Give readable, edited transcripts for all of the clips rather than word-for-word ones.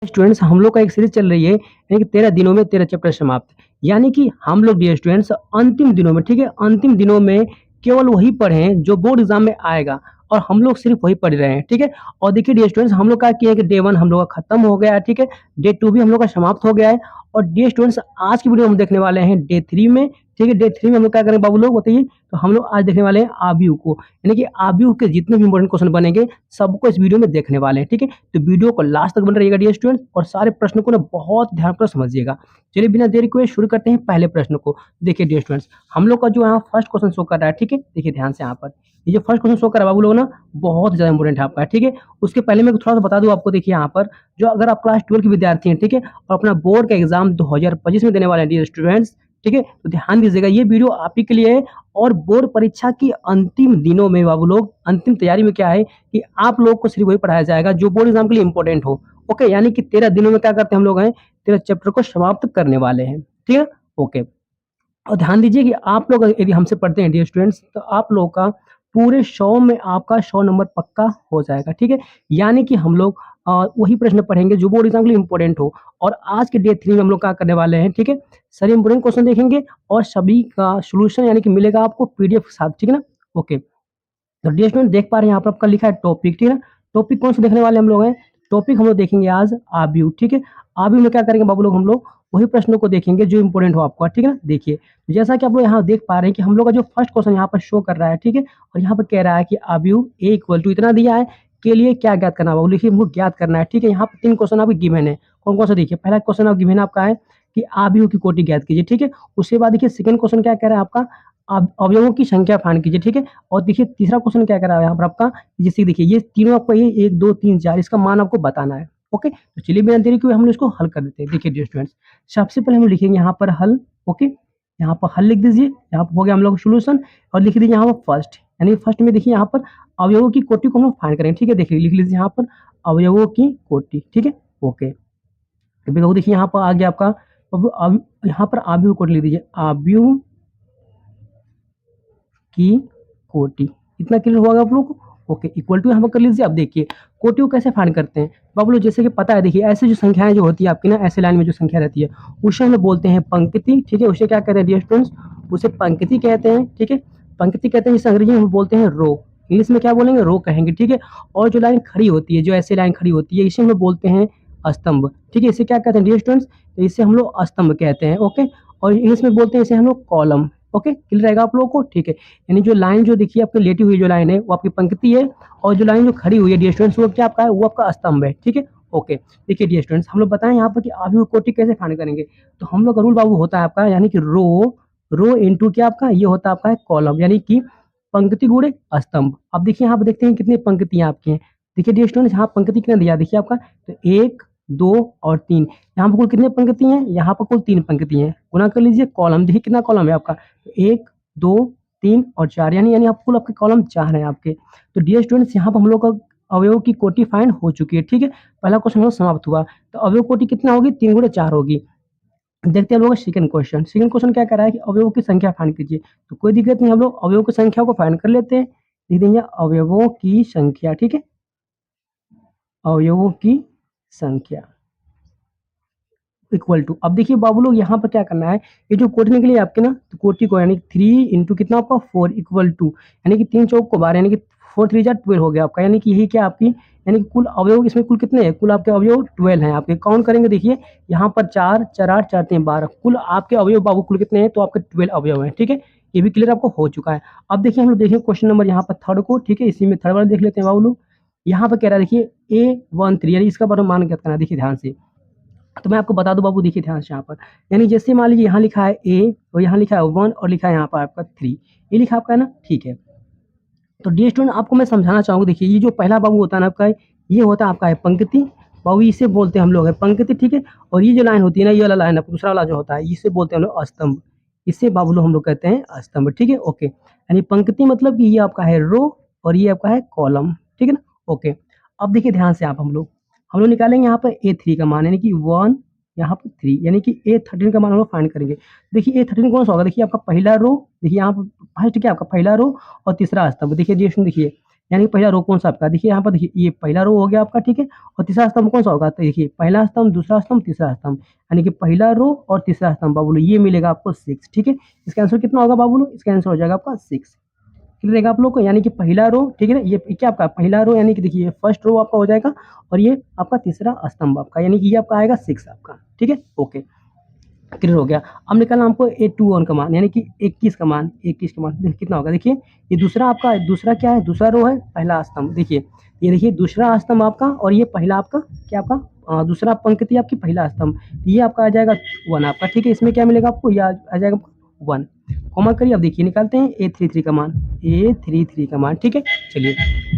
Students हम लोग का एक सीरीज चल रही है यानी कि 13 दिनों में 13 चैप्टर समाप्त। यानी कि हम लोग डियर स्टूडेंट्स अंतिम दिनों में, ठीक है, अंतिम दिनों में केवल वही पढ़ें जो बोर्ड एग्जाम में आएगा और हम लोग सिर्फ वही पढ़ रहे हैं, ठीक है। और देखिए डियर स्टूडेंट्स हम लोग का किया है कि डे 1 हम लोग का खत्म हो गया है, ठीक है। डे 2 भी हम लोग का समाप्त हो गया है और डियर स्टूडेंट्स आज की वीडियो हम देखने वाले हैं डे 3 में, ठीक है। डे 3 में हम लोग क्या करेंगे बाबू लोग बताइए। तो हम लोग आज देखने वाले हैं आबीयू को, यानी कि आबीयू के जितने भी इंपॉर्टेंट क्वेश्चन बनेंगे सबको इस वीडियो में देखने वाले हैं, ठीक है। तो वीडियो को लास्ट तक बन रहिएगा डियर स्टूडेंट और सारे प्रश्नों को ना बहुत ध्यान पर समझिएगा। चलिए बिना देरी को शुरू करते हैं पहले प्रश्न को। देखिए डियर स्टूडेंट्स हम लोग का जो यहाँ फर्स्ट क्वेश्चन शो कर रहा है, ठीक है। देखिए ध्यान से यहाँ पर ये जो फर्स्ट क्वेश्चन शो कर रहा है बाबू लोग ना बहुत ज्यादा इंपॉर्टेंट है आपका, ठीक है। उसके पहले मैं थोड़ा सा बता दूं आपको। देखिए यहाँ पर जो अगर आप क्लास 12 के विद्यार्थी हैं, ठीक है, और अपना बोर्ड का एग्जाम 2025 में देने वाले हैं डियर स्टूडेंट्स, ठीक है, तो ध्यान दीजिएगा ये वीडियो आप ही के लिए है। और बोर्ड परीक्षा की अंतिम दिनों में बाबू लोग अंतिम तैयारी में क्या है कि आप लोग को सिर्फ वही पढ़ाया जाएगा जो बोर्ड एग्जाम के लिए इंपॉर्टेंट हो। ओके, यानी कि 13 दिनों में क्या करते हैं हम लोग हैं 13 चैप्टर को समाप्त करने वाले हैं, ठीक है। ओके, और ध्यान दीजिए कि आप लोग यदि हमसे पढ़ते हैं डियर स्टूडेंट्स तो आप लोगों का पूरे 100 में आपका 100 नंबर पक्का हो जाएगा, ठीक है। यानी कि हम लोग वही प्रश्न पढ़ेंगे जो बोर्ड एग्जाम के लिए इंपॉर्टेंट हो। और आज के डे 3 में हम लोग क्या करने वाले हैं, ठीक है, सारे इंपॉर्टेंट क्वेश्चन देखेंगे और सभी का सोल्यूशन यानी कि मिलेगा आपको पीडीएफ के साथ, ठीक है ना। ओके, तो डियर स्टूडेंट देख पा रहे हैं यहाँ पर आपका लिखा है टॉपिक, ठीक है ना। टॉपिक कौन सा देखने वाले हम लोग हैं, टॉपिक हम लोग देखेंगे आज आबीयू, ठीक है। आबीयू में क्या करेंगे बाबू लोग हम लोग वही प्रश्नों को देखेंगे जो इंपॉर्टेंट हो आपका, ठीक है ना। देखिए तो जैसा कि आप लोग यहाँ देख पा रहे हैं कि हम लोग का जो फर्स्ट क्वेश्चन यहाँ पर शो कर रहा है, ठीक है, और यहाँ पर कह रहा है कि आबीयू ए इक्वल टू इतना दिया है के लिए क्या ज्ञात करना होगा। लिखिए हमको ज्ञात करना है, ठीक है। यहाँ पर 3 क्वेश्चन आपके गिवन है। कौन कौन सा देखिए, पहला क्वेश्चन आप गिवन आपका है कि आबीयू की कोटि ज्ञात कीजिए, ठीक है। उसके बाद देखिए सेकंड क्वेश्चन क्या कह रहा है आपका अवयवों की संख्या फाइंड कीजिए, ठीक है। और देखिए तीसरा क्वेश्चन क्या कर रहा है यहाँ पर आपका, जैसे देखिए ये तीनों आपको ये 1 2 3 4 इसका मान आपको बताना है। ओके, तो चलिए बिना देरी के हम लोग इसको हल कर देते हैं। देखिए डियर स्टूडेंट्स सबसे पहले हम लिखेंगे यहाँ पर हल। ओके, यहाँ पर हल लिख दीजिए, यहाँ पर हो गया हम लोग सोल्यूशन। और लिख दीजिए यहाँ पर फर्स्ट, यानी फर्स्ट में देखिए यहाँ पर अवयवों की कोटि को हम लोग फाइंड करेंगे, ठीक है। देखिए लिख लीजिए यहाँ पर अवयवों की कोटि, ठीक है। ओके, तो देखिए यहाँ पर आ गया आपका अब यहाँ पर आबीयू कोटि लिख दीजिए, आबीयू की कोटि। इतना क्लियर होगा आप लोग को। ओके, इक्वल टू यहाँ पर कर लीजिए। अब देखिए कोटि को कैसे फाइंड करते हैं बाबू लोग, जैसे कि पता है देखिए ऐसे जो संख्याएं जो होती है आपकी ना ऐसे लाइन में जो संख्या रहती है उसे हम लोग बोलते हैं पंक्ति, ठीक है। उसे क्या कहते हैं डियर स्टूडेंट्स, उसे पंक्ति कहते हैं, ठीक है। पंक्ति कहते हैं, जिसे अंग्रेजी में हम बोलते हैं रो, इंग्लिश में क्या बोलेंगे रो कहेंगे, ठीक है। और जो लाइन खड़ी होती है, जो ऐसे लाइन खड़ी होती है इसे हम लोग बोलते हैं स्तंभ, ठीक है। इसे क्या कहते हैं डियर स्टूडेंट्स, तो इसे हम लोग स्तंभ कहते हैं। ओके, और इंग्लिश में बोलते हैं इसे हम लोग कॉलम। ओके, क्लियर रहेगा आप लोगों को, ठीक है। यानी जो लाइन जो देखिए आपकी लेटी हुई जो लाइन है वो आपकी पंक्ति है और जो लाइन जो खड़ी हुई है डियर स्टूडेंट्स वो क्या आपका है, वो आपका स्तंभ है, ठीक है। ओके, देखिए डियर स्टूडेंट्स हम लोग बताएं यहाँ पर कि आबीयू कोटि कैसे फाइंड करेंगे। तो हम लोग का रूल बाबू होता है आपका यानी कि रो इनटू क्या आपका ये होता है आपका है कॉलम, यानी कि पंक्ति गुणे स्तंभ। अब देखिए यहाँ पर देखते हैं कितनी पंक्तियां आपकी हैं। देखिए डियर स्टूडेंट्स यहाँ पंक्ति कितना दिया देखिए आपका, तो 1 2 और 3। यहाँ पर कुल कितने पंक्ति हैं, यहाँ पर कुल 3 पंक्ति हैं। गुना कर लीजिए, कॉलम देखिए कितना कॉलम है आपका, 1 2 3 और 4, यानी यानी आप कुल आपके कॉलम 4 हैं आपके। तो डियर स्टूडेंट्स यहाँ पर हम लोग का अवयव की कोटि फाइंड हो चुकी है, ठीक है। पहला क्वेश्चन हम लोग समाप्त हुआ। तो अवयव कोटि कितना होगी, 3 गुणे 4 होगी। देखते हैं हम लोग सेकंड क्वेश्चन। सेकंड क्वेश्चन क्या कर रहा है कि अवयवों की संख्या फाइंड कीजिए। तो कोई दिक्कत नहीं, हम लोग अवयवों की संख्या को फाइंड कर लेते हैं। लिख देंगे अवयवों की संख्या, ठीक है, अवयवों की संख्या इक्वल टू। अब देखिए बाबू लोग यहाँ पर क्या करना है, ये जो कोटि निकली है आपके ना, तो कोटि को यानी 3 इंटू कितना आपका 4 इक्वल टू, यानी कि 3 चौक को 12 यानी कि 4 3 जा 12 हो गया आपका। यानी कि यही क्या आपकी, यानी कि कुल अवयव इसमें कुल कितने हैं, कुल आपके अवयव 12 हैं आपके। काउंट करेंगे देखिए यहाँ पर 4 4 8 4 3 12, कुल आपके अवयव बाबू कुल कितने हैं, तो आपके 12 अवयव हैं, ठीक है। ये भी क्लियर आपको हो चुका है। अब देखिए हम लोग देखिए क्वेश्चन नंबर यहाँ पर थर्ड को, ठीक है, इसी में थर्ड वाला देख लेते हैं बाबू लोग। यहाँ पर कह रहा है देखिए A13 यानी इसका बारे में मान क्या करना है, देखिए ध्यान से। तो मैं आपको बता दूं बाबू, देखिए ध्यान से यहाँ पर, यानी जैसे मान लीजिए यहाँ लिखा है ए और यहाँ लिखा है 1 और लिखा है यहाँ पर आपका 3, ये लिखा आपका है ना, ठीक है। तो डियर स्टूडेंट आपको मैं समझाना चाहूँगा, देखिए ये जो पहला बाबू होता है ना आपका, ये होता है आपका है पंक्ति बाबू, इसे बोलते हैं हम लोग है पंक्ति, ठीक है। और ये जो लाइन होती है ना, ये वाला लाइन दूसरा वाला जो होता है इसे बोलते हैं हम लोग स्तंभ, इसे बाबू लोग हम लोग कहते हैं स्तंभ, ठीक है। ओके, यानी पंक्ति मतलब कि ये आपका है रो और ये आपका है कॉलम, ठीक है ना। ओके, अब देखिए ध्यान से आप हम लोग निकालेंगे यहाँ पर A3 का मान, यानी कि 1 यहाँ पर 3, यानी कि A13 का मान हम लोग फाइंड करेंगे। देखिए A13 कौन सा होगा, देखिए आपका पहला रो, देखिए यहाँ पर फर्स्ट क्या आपका पहला रो और तीसरा स्तंभ। देखिए देखिए यानी पहला रो कौन सा आपका, देखिए यहाँ पर देखिए ये पहला रो हो गया आपका, ठीक है। और तीसरा स्तंभ कौन सा होगा, तो देखिए पहला स्तंभ, दूसरा स्तंभ, तीसरा स्तंभ, यानी कि पहला रो और तीसरा स्तंभ बाबू लोग, ये मिलेगा आपको 6, ठीक है। इसका आंसर कितना होगा बाबू लोग, इसका आंसर हो जाएगा आपका 6। क्लियर रहेगा आप लोग को, यानी कि पहला रो, ठीक है ना, ये क्या आपका पहला रो, यानी कि देखिए फर्स्ट रो आपका हो जाएगा, और ये आपका तीसरा स्तंभ आपका, यानी कि ये आपका आएगा 6 आपका, ठीक है। ओके, क्लियर हो गया। अब निकालना हमको A21 का मान, यानी कि 21 का मान, 21 का मान देखिए कितना होगा, देखिए ये दूसरा आपका, दूसरा क्या है, दूसरा रो है, पहला स्तंभ, देखिए ये देखिए दूसरा स्तंभ आपका, और ये पहला आपका क्या आपका दूसरा पंक्ति आपकी पहला स्तंभ, ये आपका आ जाएगा 1 आपका, ठीक है। इसमें क्या मिलेगा आपको, ये आ जाएगा 1, कॉमा करिए। अब देखिए निकालते हैं A33 का मान, A33 का मान, ठीक है। चलिए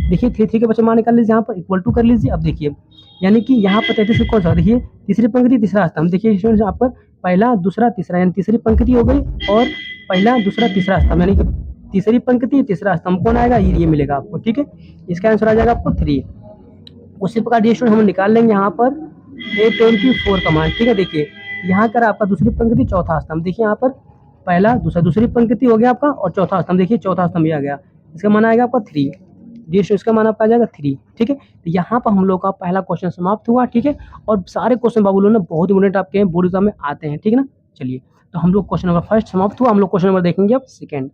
देखिए 33 के बच्चे मान निकाल लीजिए, यहाँ पर इक्वल टू कर लीजिए। अब देखिए यानी कि यहाँ पर 33 कौन सा, देखिए तीसरी पंक्ति तीसरा स्तंभ, देखिए स्टूडेंट्स यहाँ पर पहला दूसरा तीसरा, यानी तीसरी पंक्ति हो गई, और पहला दूसरा तीसरा स्तंभ, यानी कि तीसरी पंक्ति तीसरा स्तंभ कौन आएगा, ये मिलेगा आपको, ठीक है। इसका आंसर आ जाएगा आपको 3। उसी प्रकार डी स्टूडेंट हम निकाल लेंगे यहाँ पर A24 का मान, ठीक है। देखिए यहाँ कर आपका दूसरी पंक्ति चौथा स्तंभ, देखिए यहाँ पर पहला दूसरा दूसरी पंक्ति हो गया आपका, और चौथा स्तंभ, देखिए चौथा स्तंभ ये आ गया, इसका मान आएगा आपका 3, इसका मान आपका आ जाएगा 3, ठीक है। तो यहाँ पर हम लोग का पहला क्वेश्चन समाप्त हुआ, ठीक है। और सारे क्वेश्चन बाबू लोग ना बहुत इंपोर्टेंट आपके बोर्ड एग्जाम में आते हैं, ठीक है ना। चलिए तो हम लोग क्वेश्चन नंबर फर्स्ट समाप्त हुआ, हम लोग क्वेश्चन नंबर देखेंगे अब सेकेंड।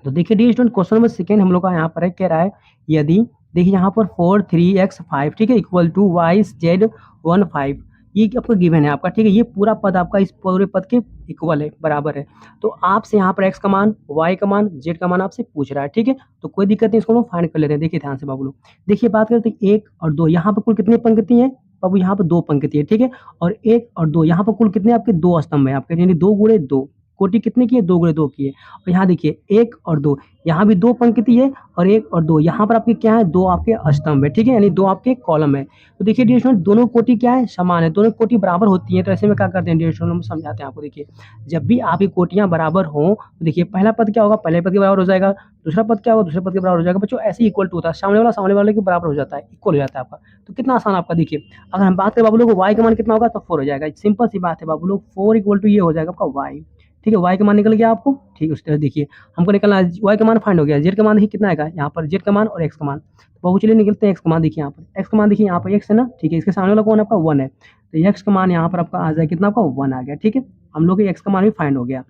तो देखिए dear student question number second हम लोग का यहाँ पर है, कह रहा है यदि देखिए यहाँ पर 4 3x 5, ठीक है, इक्वल टू y z 1 5, ये आपका गिवन है आपका, ठीक है। ये पूरा पद आपका इस पूरे पद के इक्वल है, बराबर है। तो आपसे यहाँ पर x का मान, y का मान, z का मान आपसे पूछ रहा है, ठीक है। तो कोई दिक्कत नहीं, इसको हम फाइंड कर लेते हैं। देखिए ध्यान से बाबू लोग, देखिए बात करते हैं 1 और 2, यहाँ पर कुल कितनी पंक्ति है बाबू, यहाँ पर 2 पंक्ति है, ठीक है। और 1 और 2 यहाँ पर कुल कितने आपके 2 स्तंभ है आपके, यानी 2 गुणे 2, कोटि कितने की है, 2 गुणे 2 की है। और यहाँ देखिए 1 और 2, यहाँ भी 2 पंक्ति है, और 1 और 2 यहाँ पर आपके क्या है, 2 आपके स्तंभ है, ठीक है, यानी 2 आपके कॉलम है। तो देखिए डियर स्टूडेंट दोनों कोटि क्या है, समान है, दोनों कोटि बराबर होती है। तो ऐसे में क्या करते हैं डियर स्टूडेंट, हम समझाते हैं आपको। देखिए जब भी आपकी कोटियां बराबर हों, तो देखिए पहला पद क्या होगा, पहले पद के बराबर हो जाएगा, दूसरा पद क्या होगा, दूसरे पद के बराबर हो जाएगा। बच्चों ऐसे इक्वल टू होता है, सामने वाले के बराबर हो जाता है, इक्वल हो जाता है आपका। तो कितना आसान आपका, देखिए अगर हम बात करें बाबू लोग वाई का मान कितना होगा, तो 4 हो जाएगा। सिंपल सी बात है बाबू लोग, 4 इक्वल टू ये हो जाएगा आपका वाई, ठीक है। वाई का मान निकल गया आपको, ठीक है। उस तरह देखिए हमको निकलना है, वाई का मान फाइंड हो गया, जेड का मान देखिए कितना आएगा, यहाँ पर जेड का मान और एक्स का मान। तो बाबू चलिए निकलते हैं एक्स का मान, देखिए यहाँ पर एक्स का मान, देखिए यहाँ पर एक्स है ना, ठीक है। इसके सामने वाला कौन आपका 1 है, तो एक्स का मान यहाँ पर आपका आ जाए कितना, आपका 1 आ गया, ठीक है। हम लोग एक्स का मान भी फाइंड हो गया।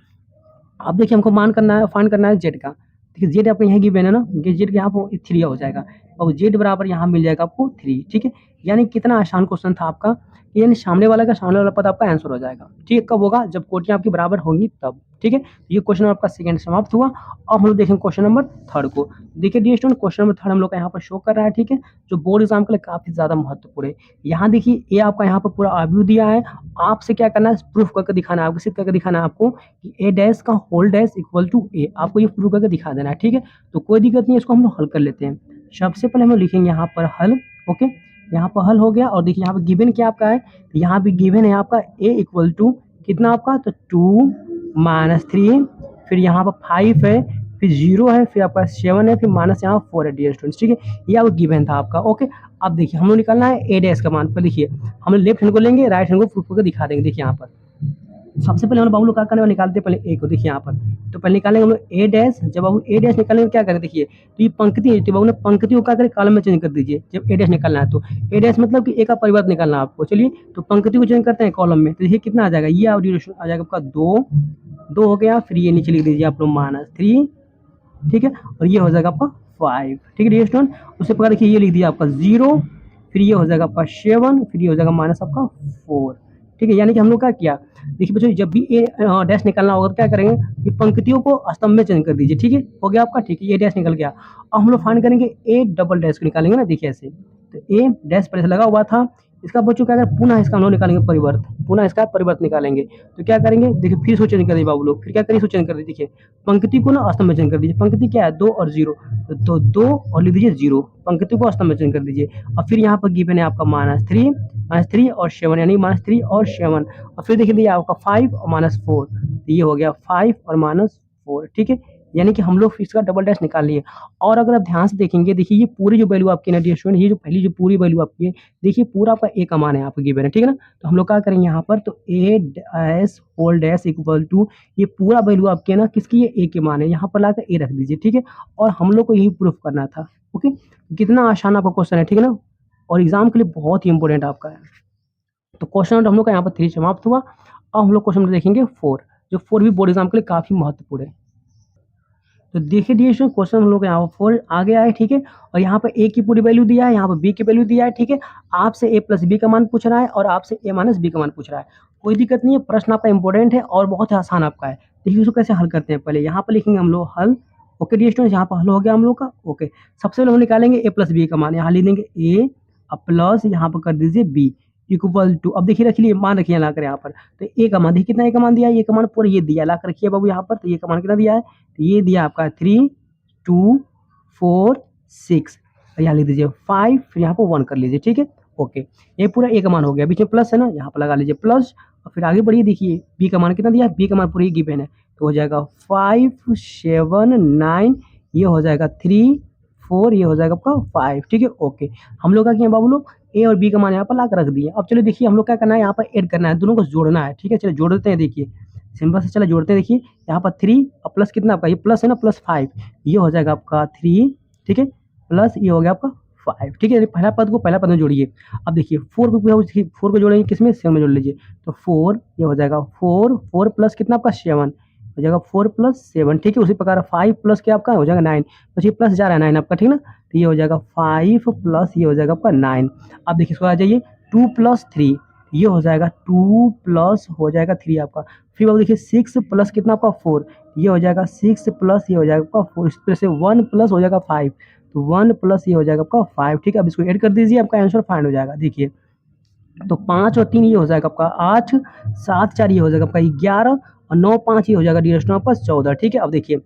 अब देखिए हमको मान करना है, फाइंड करना है जेड का। देखिए जेड आपको यहाँ गिवन है ना, जेड के यहाँ पर 3 हो जाएगा, और जेड बराबर यहाँ मिल जाएगा आपको 3, ठीक है। यानी कितना आसान क्वेश्चन था आपका, यानी सामने वाला पद आपका आंसर हो जाएगा, ठीक है। कब होगा, जब कोटियां आपकी बराबर होंगी तब, ठीक है। ये क्वेश्चन आपका सेकंड समाप्त हुआ। अब हम लोग देखेंगे क्वेश्चन नंबर थर्ड को। देखिए dear student question number third हम लोग का यहाँ पर शो कर रहा है, ठीक है, जो बोर्ड एग्जाम के लिए काफी ज्यादा महत्वपूर्ण है। यहाँ देखिए ये आपका यहाँ पर पूरा आव्यू दिया है, आपसे क्या करना है, प्रूफ करके दिखाना है, आपको सिद्ध करके दिखाना है आपको कि ए डैश का होल डैश इक्वल टू ए, आपको ये प्रूफ करके दिखा देना है, ठीक है। तो कोई दिक्कत नहीं है, इसको हम लोग हल कर लेते हैं। सबसे पहले हम लोग लिखेंगे यहाँ पर हल, ओके। यहाँ पर हल हो गया, और देखिए यहाँ पर गिवन क्या आपका है, यहाँ भी गिवन है आपका ए इक्वल टू कितना आपका, तो 2 -3, फिर यहाँ पर 5 है, फिर 0 है, फिर आपका 7 है, फिर माइनस यहाँ 4 है डियर स्टूडेंट्स, ठीक है। ये आपका गिवन था आपका, ओके। अब देखिए हम लोग निकालना है ए डैश का मान, पर देखिए हम लोग लेफ्ट हैंड को लेंगे, राइट हैंड को प्रूफ करके दिखा देंगे। देखिए यहाँ पर सबसे पहले हम बाबू लोग क्या करने निकालते हैं, पहले ए को, देखिए यहाँ पर तो पहले निकालेंगे हम लोग ए डैश। जब बाबू ए डैश निकालेंगे क्या करें, देखिए तो ये पंक्ति है, तो बाबू ने पंक्ति को क्या करें, कॉलम में चेंज कर दीजिए। जब ए डैश निकालना है तो ए डैश मतलब कि ए का परिवर्तन निकालना है आपको। चलिए तो पंक्ति को चेंज करते हैं कॉलम में, तो देखिए कितना आ जाएगा, ये आ जाएगा आपका 2 हो गया, फिर ये नीचे लिख दीजिए आप लोग -3, ठीक है। और ये हो जाएगा आपका 5, ठीक है डियर स्टूडेंट। उसके प्रकार देखिए ये लिख दिया आपका 0, फिर ये हो जाएगा आपका 7, फिर ये हो जाएगा माइनस आपका 4, ठीक है। यानी कि हम लोग क्या किया, देखिए बच्चों जब भी ए डैश निकालना होगा तो क्या करेंगे, कि पंक्तियों को स्तंभ में चेंज कर दीजिए, ठीक है। हो गया आपका, ठीक है, ये डैश निकल गया। अब हम लोग फाइंड करेंगे ए डबल डैश को निकालेंगे ना, देखिए ऐसे, तो ए डैश पहले से लगा हुआ था, इसका बच्चों क्या करें, पुनः इसका हम लोग निकालेंगे परिवर्त, पुनः इसका परिवर्त निकालेंगे। तो क्या करेंगे, देखिए फिर इसको चेंज कर दीजिए बाबू लोग, फिर क्या करिए, इसको चेंज कर दीजिए। देखिए पंक्ति को ना स्तंभ में चेंज कर दीजिए, पंक्ति क्या है 2 और 0, तो 2 और लिख दीजिए 0, पंक्ति को स्तंभ में चेंज कर दीजिए। और फिर यहाँ पर गिवन है आपका -3 और 7, यानी -3 और 7, और फिर देखिए दिया आपका 5 और -4, तो ये हो गया 5 और -4, ठीक है। यानी कि हम लोग इसका डबल डैश निकाल लिए। और अगर आप ध्यान से देखेंगे, देखिए ये पूरी जो वैल्यू आपकी ना डियर स्टूडेंट, ये जो पहली जो पूरी वैल्यू आपकी है, देखिए पूरा आपका ए का मान है आपको गिवन है, ठीक है ना। तो हम लोग क्या करेंगे यहाँ पर, तो A dash whole dash equal to, ये पूरा वैल्यू आपके है ना किसकी है, ए के मान है, यहाँ पर लाकर ए रख दीजिए, ठीक है। और हम लोग को यही प्रूफ करना था। ओके, कितना आसान आपका क्वेश्चन है, ठीक है ना, और एग्जाम के लिए बहुत ही इंपॉर्टेंट आपका है। तो क्वेश्चन नंबर हम लोग का यहाँ पर 3 समाप्त हुआ। अब हम लोग क्वेश्चन नंबर देखेंगे 4, जो 4 भी बोर्ड एग्जाम के लिए काफ़ी महत्वपूर्ण है। तो देखिए डियर स्टूडेंट, क्वेश्चन हम लोग का यहाँ पर 4 आ गया है, ठीक है। और यहाँ पर ए की पूरी वैल्यू दिया है, यहाँ पर बी की वैल्यू दिया है, ठीक है। आपसे ए प्लस बी का मान पूछ रहा है और आपसे ए माइनस बी का मान पूछ रहा है। कोई दिक्कत नहीं है, प्रश्न आपका इंपॉर्टेंट है और बहुत ही आसान आपका है। देखिए उसको कैसे हल करते हैं, पहले यहाँ पर लिखेंगे हम लोग हल। ओके डियर स्टूडेंट, यहाँ पर हल हो गया हम लोग का। ओके, सबसे पहले हम निकालेंगे ए प्लस बी का मान, यहाँ लिख देंगे ए प्लस यहाँ पर कर दीजिए बी इक्वल टू, अब देखिए रख लिए मान, रखिए ला कर यहाँ पर। तो ए का मान देखिए कितना, ए का मान दिया है, ए का मान पूरा ये दिया ला कर रखिए बाबू यहाँ पर। तो ए का मान कितना दिया है, तो ये दिया आपका 3 2 4 6, यहाँ लिख दीजिए 5, फिर यहाँ पर 1 कर लीजिए, ठीक है। ओके, ये पूरा ए का मान हो गया, बीच में प्लस है ना, यहाँ पर लगा लीजिए प्लस। और फिर आगे बढ़िए, देखिए बी का मान कितना दिया है, बी का मान पूरी गिवन है, तो हो जाएगा 5 7 9, ये हो जाएगा 3 4, ये हो जाएगा आपका 5, ठीक है। ओके, हम लोग क्या किए बाबू लोग, ए और बी का मान यहाँ पर ला कर रख दिए। अब चलो देखिए हम लोग क्या करना है, यहाँ पर ऐड करना है, दोनों को जोड़ना है, ठीक है। चलो जोड़ देते हैं, देखिए सिंपल से चलो जोड़ते हैं। देखिए यहाँ पर 3 और प्लस कितना आपका, ये प्लस है ना, प्लस 5, ये हो जाएगा आपका 3, ठीक है, प्लस ये हो गया आपका 5, ठीक है। पहला पद को पहला पद में जोड़िए। अब देखिए 4 को जोड़ेंगे किसमें, 7 में जोड़ लीजिए। तो 4 ये हो जाएगा 4 प्लस कितना आपका 7 हो जाएगा 4 प्लस 7, ठीक है। उसी प्रकार 5 प्लस क्या आपका हो जाएगा 9, तो ये प्लस जा रहा है 9 आपका, ठीक ना। तो ये हो जाएगा 5 प्लस ये हो जाएगा आपका 9। अब देखिए इसको आ जाइए 2 प्लस 3, ये हो जाएगा 2 प्लस हो जाएगा 3 आपका। फिर अब देखिए 6 प्लस कितना आपका 4, ये हो जाएगा 6 प्लस ये हो जाएगा आपका 4, इस तरह से 1 प्लस हो जाएगा 5, तो 1 प्लस ये हो जाएगा आपका 5, ठीक है। अब इसको ऐड कर दीजिए, आपका आंसर फाइंड हो जाएगा। देखिए तो 5 और 3 ये हो जाएगा आपका 8, 7 4 ये हो जाएगा आपका 11, और 9 5 ये हो जाएगा डियर स्टूडेंट आपका 14, ठीक है। अब देखिए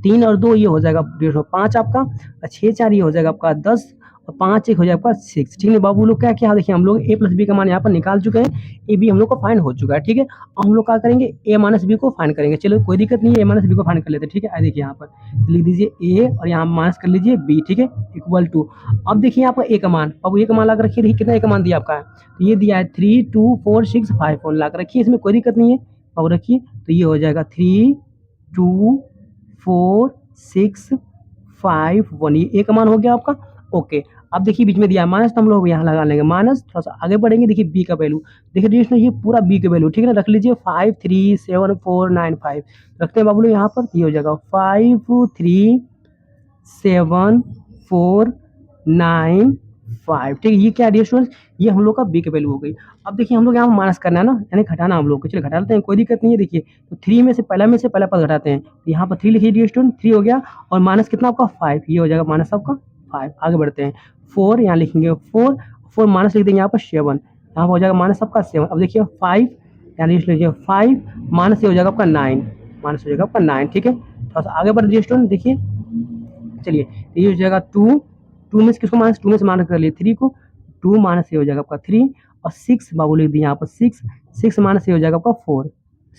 3 और 2 ये हो जाएगा डियर स्टूडेंट 5 आपका, और 6 4 ये हो जाएगा आपका 10, और 5 1 हो जाएगा आपका 6, ठीक है। बाबू लोग क्या क्या देखिए हम लोग ए प्लस बी का मान यहाँ पर निकाल चुके हैं, ए बी हम लोग को फाइंड हो चुका है, ठीक है। अब हम लोग क्या करेंगे, ए माइनस बी को फाइंड करेंगे। चलो कोई दिक्कत नहीं है, ए माइनस बी को फाइंड कर लेते हैं, ठीक है। देखिए यहाँ पर लिख दीजिए ए और यहाँ माइनस कर लीजिए बी, ठीक है, इक्वल टू। अब देखिए आपका ए का मान, अब ए का मान ला कर रखिए, देखिए कितना ए का मान दिया आपका है, तो ये दिया है 3 2 4 6 5 4 ला कर रखिए, इसमें कोई दिक्कत नहीं है। अब रखिए तो ये हो जाएगा 3 2 4 6 5 1, ये ए का मान हो गया आपका। ओके, अब देखिए बीच में दिया है माइनस, तो हम लोग यहाँ लगा लेंगे माइनस। थोड़ा सा आगे बढ़ेंगे, देखिए बी का वैल्यू, देखिए डियर ये पूरा बी का वैल्यू, ठीक है ना, रख लीजिए 5 3 7 4 9 5, रखते हैं बाबू लोग यहाँ पर। ये हो जाएगा 5 3 7 4 9 5, ठीक है। ये क्या डियर स्टूडेंट्स, ये हम लोग का बी का वैल्यू हो गई। अब देखिए हम लोग यहाँ माइनस करना है ना, यानी घटाना हम लोग को, चलिए घटा लेते हैं, कोई दिक्कत नहीं है। देखिए तो 3 में से पहला पद घटाते हैं, यहाँ पर 3 लिखिए डियर स्टूडेंट, 3 हो गया, और माइनस कितना आपका 5, ये हो जाएगा माइनस आपका 5। आगे बढ़ते हैं, 4 यहाँ लिखेंगे 4 माइनस लिख देंगे यहाँ पर 7, यहाँ हो जाएगा माइनस आपका 7। अब देखिए 5 यहाँ लिख लीजिए 5 माइनस ये हो जाएगा आपका 9, माइनस हो जाएगा आपका 9, ठीक है। थोड़ा सा आगे बढ़ डियर स्टूडेंट, देखिए चलिए ये हो जाएगा 2 में से किसको माइनस, 2 में से माइनस कर लिए 3 को, 2 माइनस ये हो जाएगा आपका 3, और 6 बाबू लिख दिए यहाँ पर 6 माइनस ये हो जाएगा आपका 4,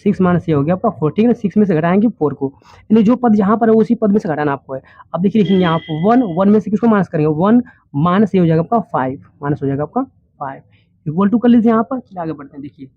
6 माइनस ये हो गया आपका 4, ठीक है ना। 6 में से घटाएंगे 4 को, यानी जो पद यहाँ पर है उसी पद में से घटाना आपको है। अब देखिए लिखेंगे यहाँ पर 1 में से किसको माइनस करेंगे, 1 माइनस ये हो जाएगा आपका 5, माइनस हो जाएगा आपका 5, इक्वल टू कर लीजिए यहाँ पर। चलिए आगे बढ़ते हैं, देखिए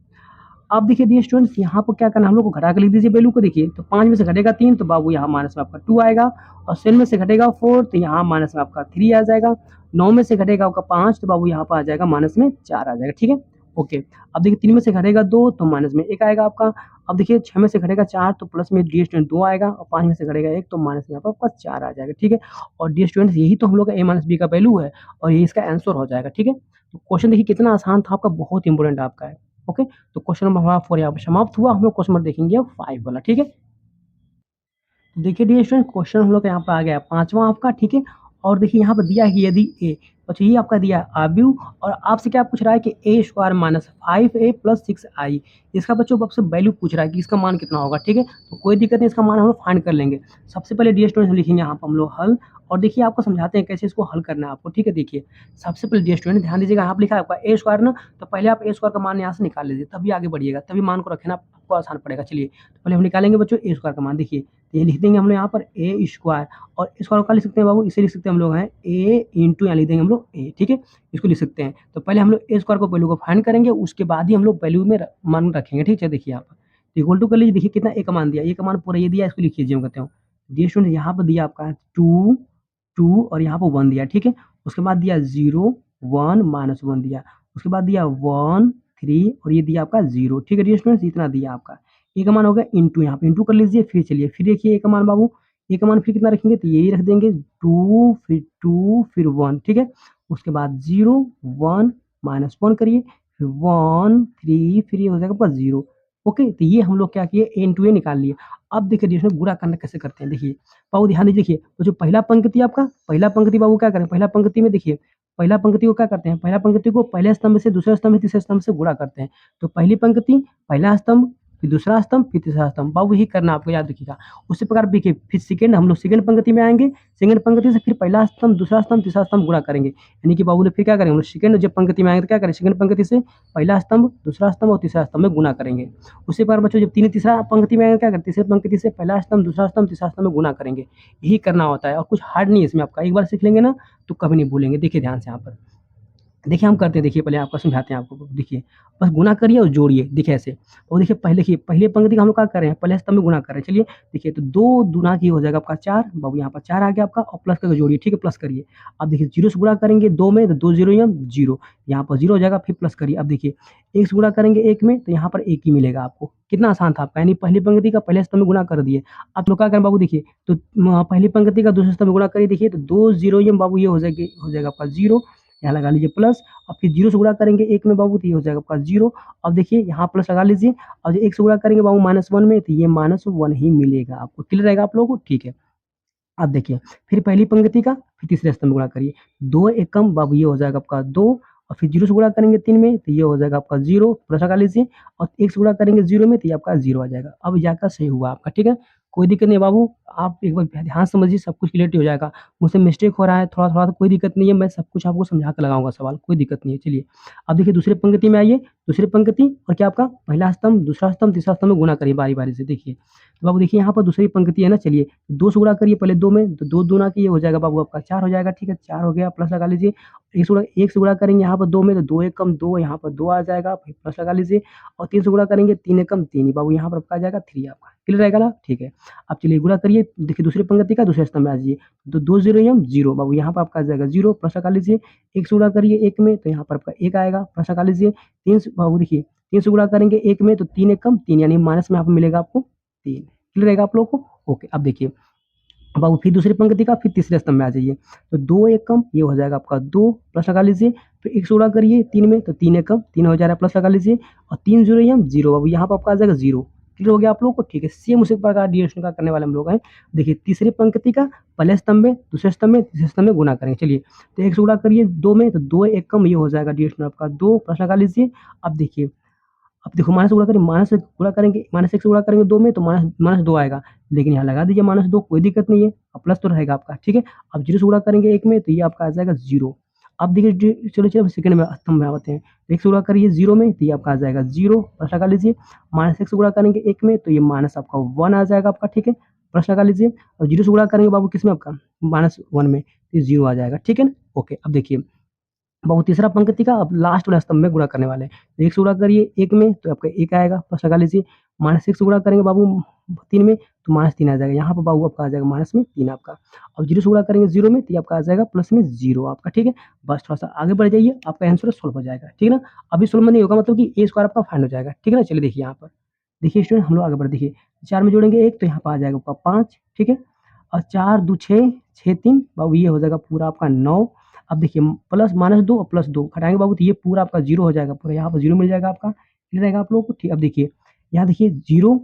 अब देखिए डियर स्टूडेंट्स यहाँ पर क्या करना है, हम लोग को घटा के लिख दीजिए वैल्यू को। देखिए तो 5 में से घटेगा 3, तो बाबू यहाँ माइनस में आपका 2 आएगा, और 7 में से घटेगा 4, तो यहाँ माइनस में आपका 3 आ जाएगा, 9 में से घटेगा आपका 5, तो बाबू यहाँ पर आ जाएगा माइनस में 4 आ जाएगा, ठीक है। ओके, अब देखिए 3 में से घटेगा 2, तो माइनस में 1 आएगा आपका। अब देखिए 6 में से घटेगा 4, तो प्लस में डियर स्टूडेंट 2 आएगा, और 5 में से घटेगा 1, तो माइनस में यहाँ पर आपका 4 आ जाएगा, ठीक है। और डियर स्टूडेंट्स यही तो हम लोग का ए माइनस बी का वैल्यू है, और ये इसका आंसर हो जाएगा, ठीक है। तो क्वेश्चन देखिए कितना आसान था आपका, बहुत इंपॉर्टेंट आपका है। ओके, तो क्वेश्चन नंबर हमारा 4 यहाँ पर समाप्त हुआ। हम लोग क्वेश्चन नंबर देखेंगे अब 5 वाला, ठीक है। देखिए डियर स्टूडेंट, क्वेश्चन हम लोग का यहाँ पर आ गया 5वां आपका, ठीक है। और देखिए यहाँ पर दिया है कि यदि ए, अच्छा ये आपका दिया है आव्यू, और आपसे क्या पूछ रहा है कि ए square minus 5a plus 6i, इसका बच्चों आपसे वैल्यू पूछ रहा है कि इसका मान कितना होगा, ठीक है। तो कोई दिक्कत नहीं, इसका मान हम लोग फाइंड कर लेंगे। सबसे पहले डियर स्टूडेंट लिखेंगे यहाँ पर हम लोग हल, और देखिए आपको समझाते हैं कैसे इसको हल करना है आपको, ठीक है। देखिए सबसे पहले डियर स्टूडेंट ध्यान दीजिएगा, यहाँ पर लिखा है आपका ए स्क्वायर ना, तो पहले आप ए स्क्वायर का मान यहाँ से निकाल लीजिए, तभी आगे बढ़िएगा, तभी मान को रखना आपको आसान पड़ेगा। चलिए तो पहले हम निकालेंगे बच्चों ए स्क्वायर का मान। देखिए तो ये लिख देंगे हम लोग यहाँ पर ए स्क्वायर, और स्क्वायर का लिख सकते हैं बाबू, इसे लिख सकते हैं हम लोग हैं ए इंटू, यहाँ लिख देंगे हम लोग ए, ठीक है, इसको लिख सकते हैं। तो पहले हम लोग ए स्क्वायर को वैल्यू को फाइंड करेंगे, उसके बाद ही हम लोग वैल्यू में मान रखेंगे, ठीक है। देखिए यहाँ पर इक्वल टू कर लीजिए, देखिए कितना ए का मान दिया, ए का मान पूरा ये दिया, इसको लिखिए जो कहते हो। डियर स्टूडेंट यहाँ पर दिया आपका 2 2 और यहाँ पर 1 दिया, ठीक है। उसके बाद दिया 0 1 -1 दिया, उसके बाद दिया 1 3 और ये दिया आपका 0, ठीक है डियर स्टूडेंट्स, इतना दिया आपका। ए का मान हो गया इंटू, यहाँ पे इंटू कर लीजिए, फिर चलिए फिर देखिए ए का मान बाबू, ए का मान फिर कितना रखेंगे, तो यही रख देंगे 2 फिर 1, ठीक है। उसके बाद 0 1 -1 करिए, फिर 1 3 फिर ये हो जाएगा आपका 0। ओके, तो ये हम लोग क्या किए, ए इंटू ए निकाल लिए। अब देखिए डियर स्टूडेंट गुणा करना कैसे करते हैं, देखिए बाबू ध्यान दीजिए, देखिए तो जो पहला पंक्ति आपका, पहला पंक्ति बाबू क्या करें, पहला पंक्ति में देखिए, पहला पंक्ति को क्या करते हैं, पहला पंक्ति को पहले स्तंभ से दूसरे स्तंभ तीसरे स्तंभ से गुणा करते हैं। तो पहली पंक्ति पहला स्तंभ, फिर दूसरा स्तंभ, फिर तीसरा स्तंभ, बाबू यही करना आपको, याद रखिएगा। उसी प्रकार देखिए फिर सेकंड, हम लोग सेकंड पंक्ति में आएंगे, सेकंड पंक्ति से फिर पहला स्तंभ दूसरा स्तंभ तीसरा स्तंभ गुणा करेंगे, यानी कि बाबू ने फिर क्या करेंगे, हम लोग सेकंड जब पंक्ति में आएंगे तो क्या करें, सेकंड पंक्ति से पहला स्तंभ दूसरा स्तंभ और तीसरा स्तंभ में गुणा करेंगे। उसी प्रकार बच्चों जब तीसरा पंक्ति में आएंगे क्या करें, तीसरे पंक्ति से पहला स्तंभ दूसरा स्तंभ तीसरा स्तंभ में गुणा करेंगे। यही करना होता है और कुछ हार्ड नहीं है इसमें, आपका एक बार सीख लेंगे ना तो कभी नहीं भूलेंगे। देखिए ध्यान से यहाँ पर देखिए हम करते हैं, देखिए पहले आपको समझाते हैं आपको, देखिए बस गुना करिए और जोड़िए, देखिए ऐसे। और देखिए पहले पंक्ति का हम लोग क्या कर रहे हैं, पहले स्तंभ में गुना कर रहे हैं। चलिए देखिए, तो 2 दुना की हो जाएगा आपका 4, बाबू यहाँ पर 4 आ गया आपका, और प्लस करके जोड़िए, ठीक है, प्लस करिए। अब देखिए 0 से गुणा करेंगे 2 में तो 2 0 या 0, यहाँ पर 0 हो जाएगा, फिर प्लस करिए। अब देखिए 1 से गुणा करेंगे 1 में तो यहाँ पर 1 ही मिलेगा आपको, कितना आसान था आपका, यानी पहली पंक्ति का पहले स्तंभ में गुणा कर दिए। अब लोग क्या करें बाबू, देखिए तो पहली पंक्ति का दूसरे स्तंभ में गुणा करिए, देखिए तो 2 0 या बाबू ये हो जाएगा आपका 0, यहाँ लगा लीजिए प्लस, अब फिर 0 से गुणा करेंगे 1 में बाबू तो ये हो जाएगा आपका 0। अब देखिए यहाँ प्लस लगा लीजिए, और 1 से गुणा करेंगे बाबू -1 में तो ये -1 ही मिलेगा आपको, क्लियर रहेगा आप लोगों को, ठीक है। अब देखिए फिर पहली पंक्ति का फिर तीसरे स्तंभ में गुणा करिए, 2 एकम बाबू ये हो जाएगा आपका 2, और फिर 0 से गुणा करेंगे 3 में तो ये हो जाएगा आपका 0, प्लस लगा लीजिए, और 1 से गुणा करेंगे 0 में तो ये आपका 0 आ जाएगा। अब जाकर सही हुआ आपका, ठीक है, कोई दिक्कत नहीं है बाबू, आप एक बार ध्यान से समझिए, सब कुछ क्लियर हो जाएगा। मुझसे मिस्टेक हो रहा है थोड़ा-थोड़ा तो कोई दिक्कत नहीं है, मैं सब कुछ आपको समझा के लगाऊँगा सवाल, कोई दिक्कत नहीं है। चलिए अब देखिए दूसरी पंक्ति में आइए, दूसरी पंक्ति और क्या आपका पहला स्तंभ, दूसरा स्तंभ, तीसरा स्तंभ में गुणा करिए बारी-बारी से। देखिए तो बाबू देखिए यहाँ पर दूसरी पंक्ति है ना, चलिए 2 से गुणा करिए पहले 2 में, तो 2 दूना की ये हो जाएगा बाबू आपका 4 हो जाएगा, ठीक है, 4 हो गया, प्लस लगा लीजिए। 1 से गुणा करेंगे यहाँ पर 2 में तो 2 एकम 2, यहाँ पर 2 आ जाएगा, फिर प्लस लगा लीजिए, और 3 से गुणा करेंगे 3 एकम 3 ही बाबू, यहाँ पर आपका आ जाएगा 3 आपका, क्लियर रहेगा ना, ठीक है। अब चलिए गुणा करिए, देखिए दूसरी पंक्ति का दूसरे स्तंभ में आ जाइए, तो 2 0 या 0 बाबू, यहाँ पर आपका आ जाएगा 0, प्लस लगा लीजिए। 1 से गुणा करिए 1 में तो यहाँ पर आपका 1 आएगा, प्लस लगा लीजिए। 3 से बाबू देखिए 3 से गुणा करेंगे 1 में तो 3 एकम 3, यानी माइनस में यहाँ पर मिलेगा आपको 3, क्लियर रहेगा आप लोगों को, ओके। अब देखिए अब आप फिर दूसरी पंक्ति का फिर तीसरे स्तंभ में आ जाइए, तो 2 एकम ये हो जाएगा आपका 2, प्लस लगा लीजिए, फिर 1 से गुणा करिए 3 में तो 3 एकम 3 हो जा रहा है, प्लस लगा लीजिए, और 3 0 या 0, अब यहाँ पर आपका आ जाएगा 0, क्लियर हो गया आप लोगों को, ठीक है। सेम उसी प्रकार डिविजन का करने वाले हम लोग हैं। देखिए तीसरी पंक्ति का पहले स्तंभ में, दूसरे स्तंभ में, तीसरे स्तंभ में गुणा करेंगे। चलिए तो 1 से गुणा करिए 2 में तो 2 एकम ये हो जाएगा डिविजन आपका 2, प्लस लगा लीजिए। अब देखो माइनस से गुणा करें, माइनस से गुणा करेंगे, -1 से गुणा करेंगे 2 में तो -2 आएगा, लेकिन यहाँ लगा दीजिए -2, कोई दिक्कत नहीं है, अब प्लस तो रहेगा आपका, ठीक है। अब 0 से गुणा करेंगे 1 में तो ये आपका आ जाएगा 0। अब देखिए चलो सेकंड में स्तंभ में आते हैं, 1 से गुणा करिए 0 में तो ये आपका आ जाएगा 0, प्लस लगा लीजिए। -1 से गुणा करेंगे 1 में तो ये माइनस आपका 1 आ जाएगा आपका, ठीक है, प्लस लगा लीजिए। और 0 से गुणा करेंगे बाबू किस में आपका -1 में तो 0 आ जाएगा, ठीक है ना, ओके। अब देखिए बाबू तीसरा पंक्ति का अब लास्ट वाला स्तंभ में गुणा करने वाले हैं, तो 1 से गुणा करिए 1 में तो आपका 1 आएगा, प्लस लगा लीजिए। -1 से गुणा करेंगे बाबू 3 में तो -3 आ जाएगा, यहाँ पर बाबू आपका आ जाएगा माइनस में 3 आपका। अब 0 से गुणा करेंगे 0 में तो ये आपका आ जाएगा प्लस में 0 आपका, ठीक है। बस थोड़ा-सा आगे बढ़ जाइए, आपका आंसर सॉल्व हो जाएगा, ठीक है ना। अभी सॉल्व में नहीं होगा मतलब कि ए स्क्वायर आपका फाइंड हो जाएगा, ठीक है ना। चलिए देखिए यहाँ पर, देखिए स्टूडेंट हम लोग आगे बढ़े, देखिए 4 में जोड़ेंगे 1 तो यहाँ पर आ जाएगा आपका 5, ठीक है। और 4 2 6, 6 3 बाबू ये हो जाएगा पूरा आपका 9। अब देखिए प्लस -2 और +2 घटाएँगे बाबू तो ये पूरा आपका 0 हो जाएगा, पूरा यहाँ पर 0 मिल जाएगा आपका, क्लियर रहेगा आप लोगों को, ठीक। अब देखिए यहाँ देखिए 0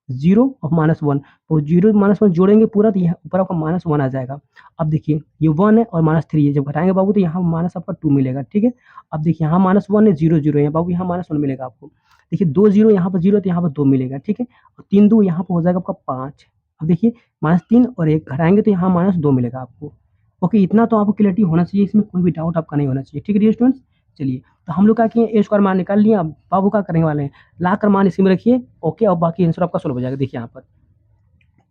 0 और -1 तो 0 -1 जोड़ेंगे पूरा तो यहाँ ऊपर आपका -1 आ जाएगा। अब देखिए ये 1 है और -3 है, जब घटाएँगे बाबू तो यहाँ माइनस आपका 2 मिलेगा, ठीक है। अब देखिए यहाँ -1 है, 0 0 है बाबू, यहाँ -1 मिलेगा आपको। देखिए 2 0 यहाँ पर 0 है तो यहाँ पर 2 मिलेगा, ठीक है। और 3 2 यहाँ पर हो जाएगा आपका 5। अब देखिए -3 और 1 घटाएँगे तो यहाँ -2 मिलेगा आपको। ओके, इतना तो आपको क्लैरिटी होना चाहिए, इसमें कोई भी डाउट आपका नहीं होना चाहिए, ठीक है डियर स्टूडेंट्स। चलिए तो हम लोग क्या किए, ए स्क्वायर मान निकाल लिया, अब बाबू क्या करने वाले हैं, ला कर मान इसी में रखिए, ओके, और बाकी आंसर आपका सॉल्व हो जाएगा। देखिए यहाँ पर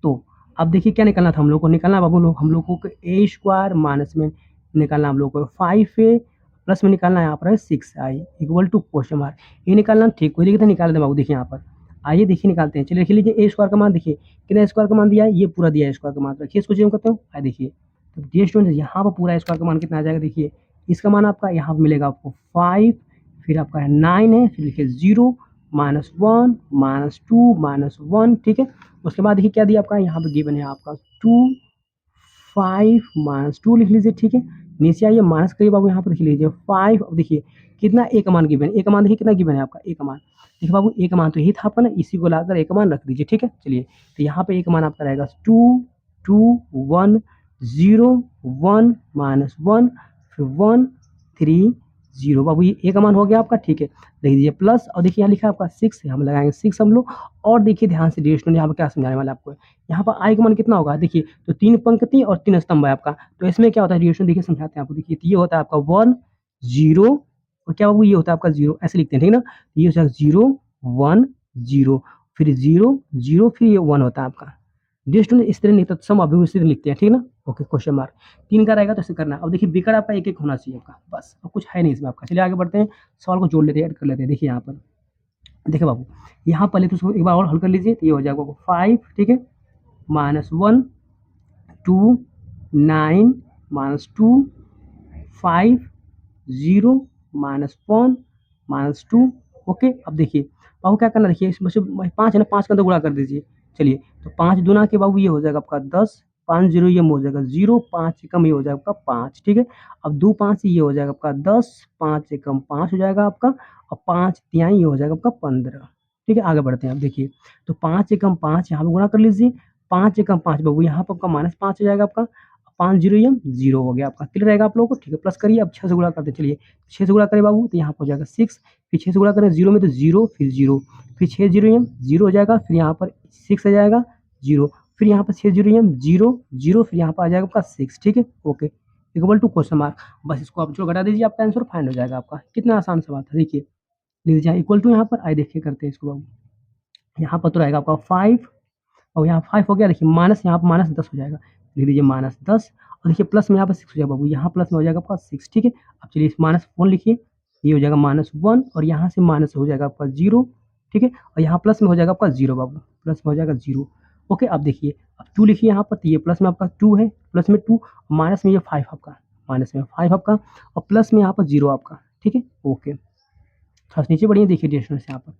तो अब देखिए क्या निकालना था हम लोग को, निकालना बाबू लोग हम लोग को ए स्क्वायर माइनस में निकालना हम लोग को 5a प्लस में निकालना है यहाँ पर है 6i equal to question mark, ये निकालना ठीक कोई दिक्कत नहीं, निकाल दे बाबू। देखिए यहाँ पर आइए देखिए निकालते हैं, चलिए लिख लीजिए ए स्क्वायर का मान, देखिए कितना स्क्वायर का मान दिया है, ये पूरा दिया है स्क्वायर का मान, रखिए इसको जो करते हो आइए देखिए। तो डियर स्टूडेंट यहाँ पर पूरा स्क्वायर का मान कितना आ जाएगा, देखिए इसका मान आपका यहाँ पर मिलेगा आपको 5, फिर आपका है 9 है, फिर लिखिए 0 -1 -2 -1, ठीक है। उसके बाद देखिए क्या दिया आपका, यहाँ पे गिवन है आपका 2 5 -2 लिख लीजिए, ठीक है। नीचे आइए माइनस करिए बाबू, यहाँ पर लिख लीजिए 5। अब देखिए कितना ए का मान गिवन है, ए का मान देखिए कितना गिवन है आपका, ए का मान देखिए बाबू, ए का मान तो यही था आपका ना, इसी को लाकर ए का मान रख दीजिए, ठीक है। चलिए तो यहाँ पे ए का मान आपका रहेगा 2 2 1 0 1 -1 फिर 1 3 0 बाबू, ये ए का मान हो गया आपका, ठीक है। लिख दीजिए प्लस, और देखिए यहाँ लिखा है आपका 6, हम लगाएंगे 6 हम लोग। और देखिए ध्यान से डियर स्टूडेंट यहाँ पर क्या समझाने वाला आपको, यहाँ पर आई का मान कितना होगा, देखिए तो 3 पंक्ति और 3 स्तंभ है आपका, तो इसमें क्या होता है डियर स्टूडेंट, देखिए समझाते हैं आपको। देखिए ये होता है आपका 1 0 और क्या बाबू ये होता है आपका 0, ऐसे लिखते हैं ठीक है ना। ये हो जाएगा 0 1 0 फिर 0 0 फिर ये 1 होता है आपका। डियर स्टूडेंट इस तरह नहीं तो सम अभिव्यक्ति लिखते हैं, ठीक है ना। ओके क्वेश्चन मार्क 3 का रहेगा तो ऐसे करना। अब देखिए बिकट आपका एक एक होना चाहिए आपका, बस अब कुछ है नहीं इसमें आपका। चलिए आगे बढ़ते हैं, सवाल को जोड़ लेते हैं, ऐड कर लेते हैं। देखिए यहाँ पर देखिए बाबू, यहाँ पहले तो उसको एक बार और हल कर लीजिए, तो ये हो जाएगा 5, ठीक है, -1 2 9 -2 5 0 -1 -2। ओके अब देखिए बाबू क्या करना, देखिए इसमें से 5 है ना, 5 का अंदर गुणा कर दीजिए। चलिए तो 5 दूना के बाबू ये हो जाएगा आपका 10, 5 0 ये हो जाएगा 0, 5 से कम ये हो जाएगा आपका 5, ठीक है। अब 2 5 ये हो जाएगा आपका 10, 5 से कम 5 हो जाएगा आपका, और 5 तिहाई ये हो जाएगा आपका 15, ठीक है। आगे बढ़ते हैं, अब देखिए तो 5 से कम 5 यहाँ पे गुणा कर लीजिए, 5 से कम 5 बाबू यहाँ पर आपका -5 हो जाएगा आपका, 5 0 ये 0 हो गया आपका, क्लियर रहेगा आप लोगों को, ठीक है। प्लस करिए, अब 6 से गुणा करते चलिए, 6 से गुणा करें बाबू तो यहाँ पर हो जाएगा 6, फिर 6 से गुणा करें 0 में तो 0 फिर 0, फिर 6 0 एम 0 हो जाएगा, फिर यहाँ पर 6 आ जाएगा 0, फिर यहाँ पर 6 0 एम 0 0, फिर यहाँ पर आ जाएगा आपका 6, ठीक है। Okay equal to question mark, बस इसको आप जो घटा दीजिए, आपका आंसर फाइंड हो जाएगा आपका। कितना आसान सवाल था, देखिए लिख दीजिए इक्वल टू, यहाँ पर आइए देखिए करते हैं इसको बाबू। यहाँ पर तो रहेगा आपका 5, और यहाँ 5 हो गया, देखिए माइनस यहाँ पर -10 हो जाएगा, लिख दीजिए -10, और देखिए प्लस में यहाँ पर 6 हो जाएगा बाबू, यहाँ प्लस में हो जाएगा आपका 6, ठीक है। अब चलिए -1 लिखिए, ये हो जाएगा -1, और यहाँ से माइनस हो जाएगा आपका 0, ठीक है, और यहाँ प्लस में हो जाएगा आपका 0 बाबू, प्लस में हो जाएगा 0। ओके अब देखिए अब 2 लिखिए यहाँ पर, तो ये प्लस में आपका 2 है, प्लस में 2, माइनस में ये 5 आपका, माइनस में 5 आपका, और प्लस में यहाँ पर 0 आपका, ठीक है। ओके थोड़ा नीचे बढ़िए, देखिए डिस्टेंस यहाँ पर।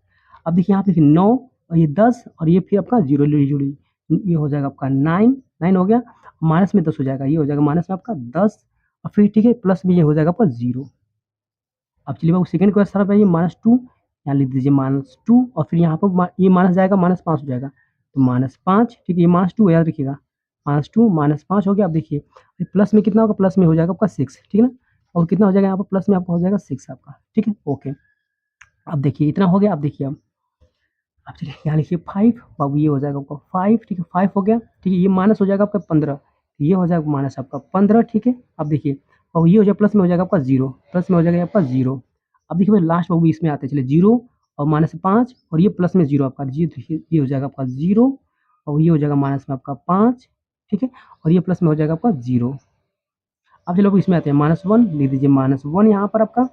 अब देखिए यहाँ पे फिर 9 और ये 10 और ये फिर आपका 0 जोड़ी, ये हो जाएगा आपका 9 9 हो गया, माइनस में 10 हो जाएगा, ये हो जाएगा माइनस में आपका 10, और फिर ठीक है प्लस में ये हो जाएगा आपका 0। अब चलिए बाबू सेकंड क्वेश्चन तरफ आइए, -2 यहाँ लिख दीजिए -2, और फिर यहाँ पर ये माइनस जाएगा, -5 हो जाएगा, तो -5, ठीक है, ये -2 याद रखिएगा, -2 -5 हो गया। अब देखिए प्लस में कितना होगा, प्लस में हो जाएगा आपका 6, ठीक है ना, और कितना हो जाएगा यहाँ पर प्लस में आपका हो जाएगा 6 आपका, ठीक है। ओके अब देखिए इतना हो गया, अब देखिए अब चलिए यहाँ लिखिए 5 बाबू, ये हो जाएगा आपका 5, ठीक है, 5 हो गया, ठीक है, ये माइनस हो जाएगा आपका 15, ये हो जाएगा माइनस आपका 15, ठीक है। अब देखिए और ये हो जाएगा प्लस में हो जाएगा आपका 0, प्लस में हो जाएगा आपका 0। अब देखिए भाई लास्ट बाबू इसमें आते हैं, चलिए 0 और -5 और ये प्लस में 0 आपका, ये हो जाएगा आपका 0, और ये हो जाएगा माइनस में आपका 5, ठीक है, और ये प्लस में हो जाएगा आपका 0। अब चलो इसमें आते हैं -1, लिख दीजिए -1 यहाँ पर आपका,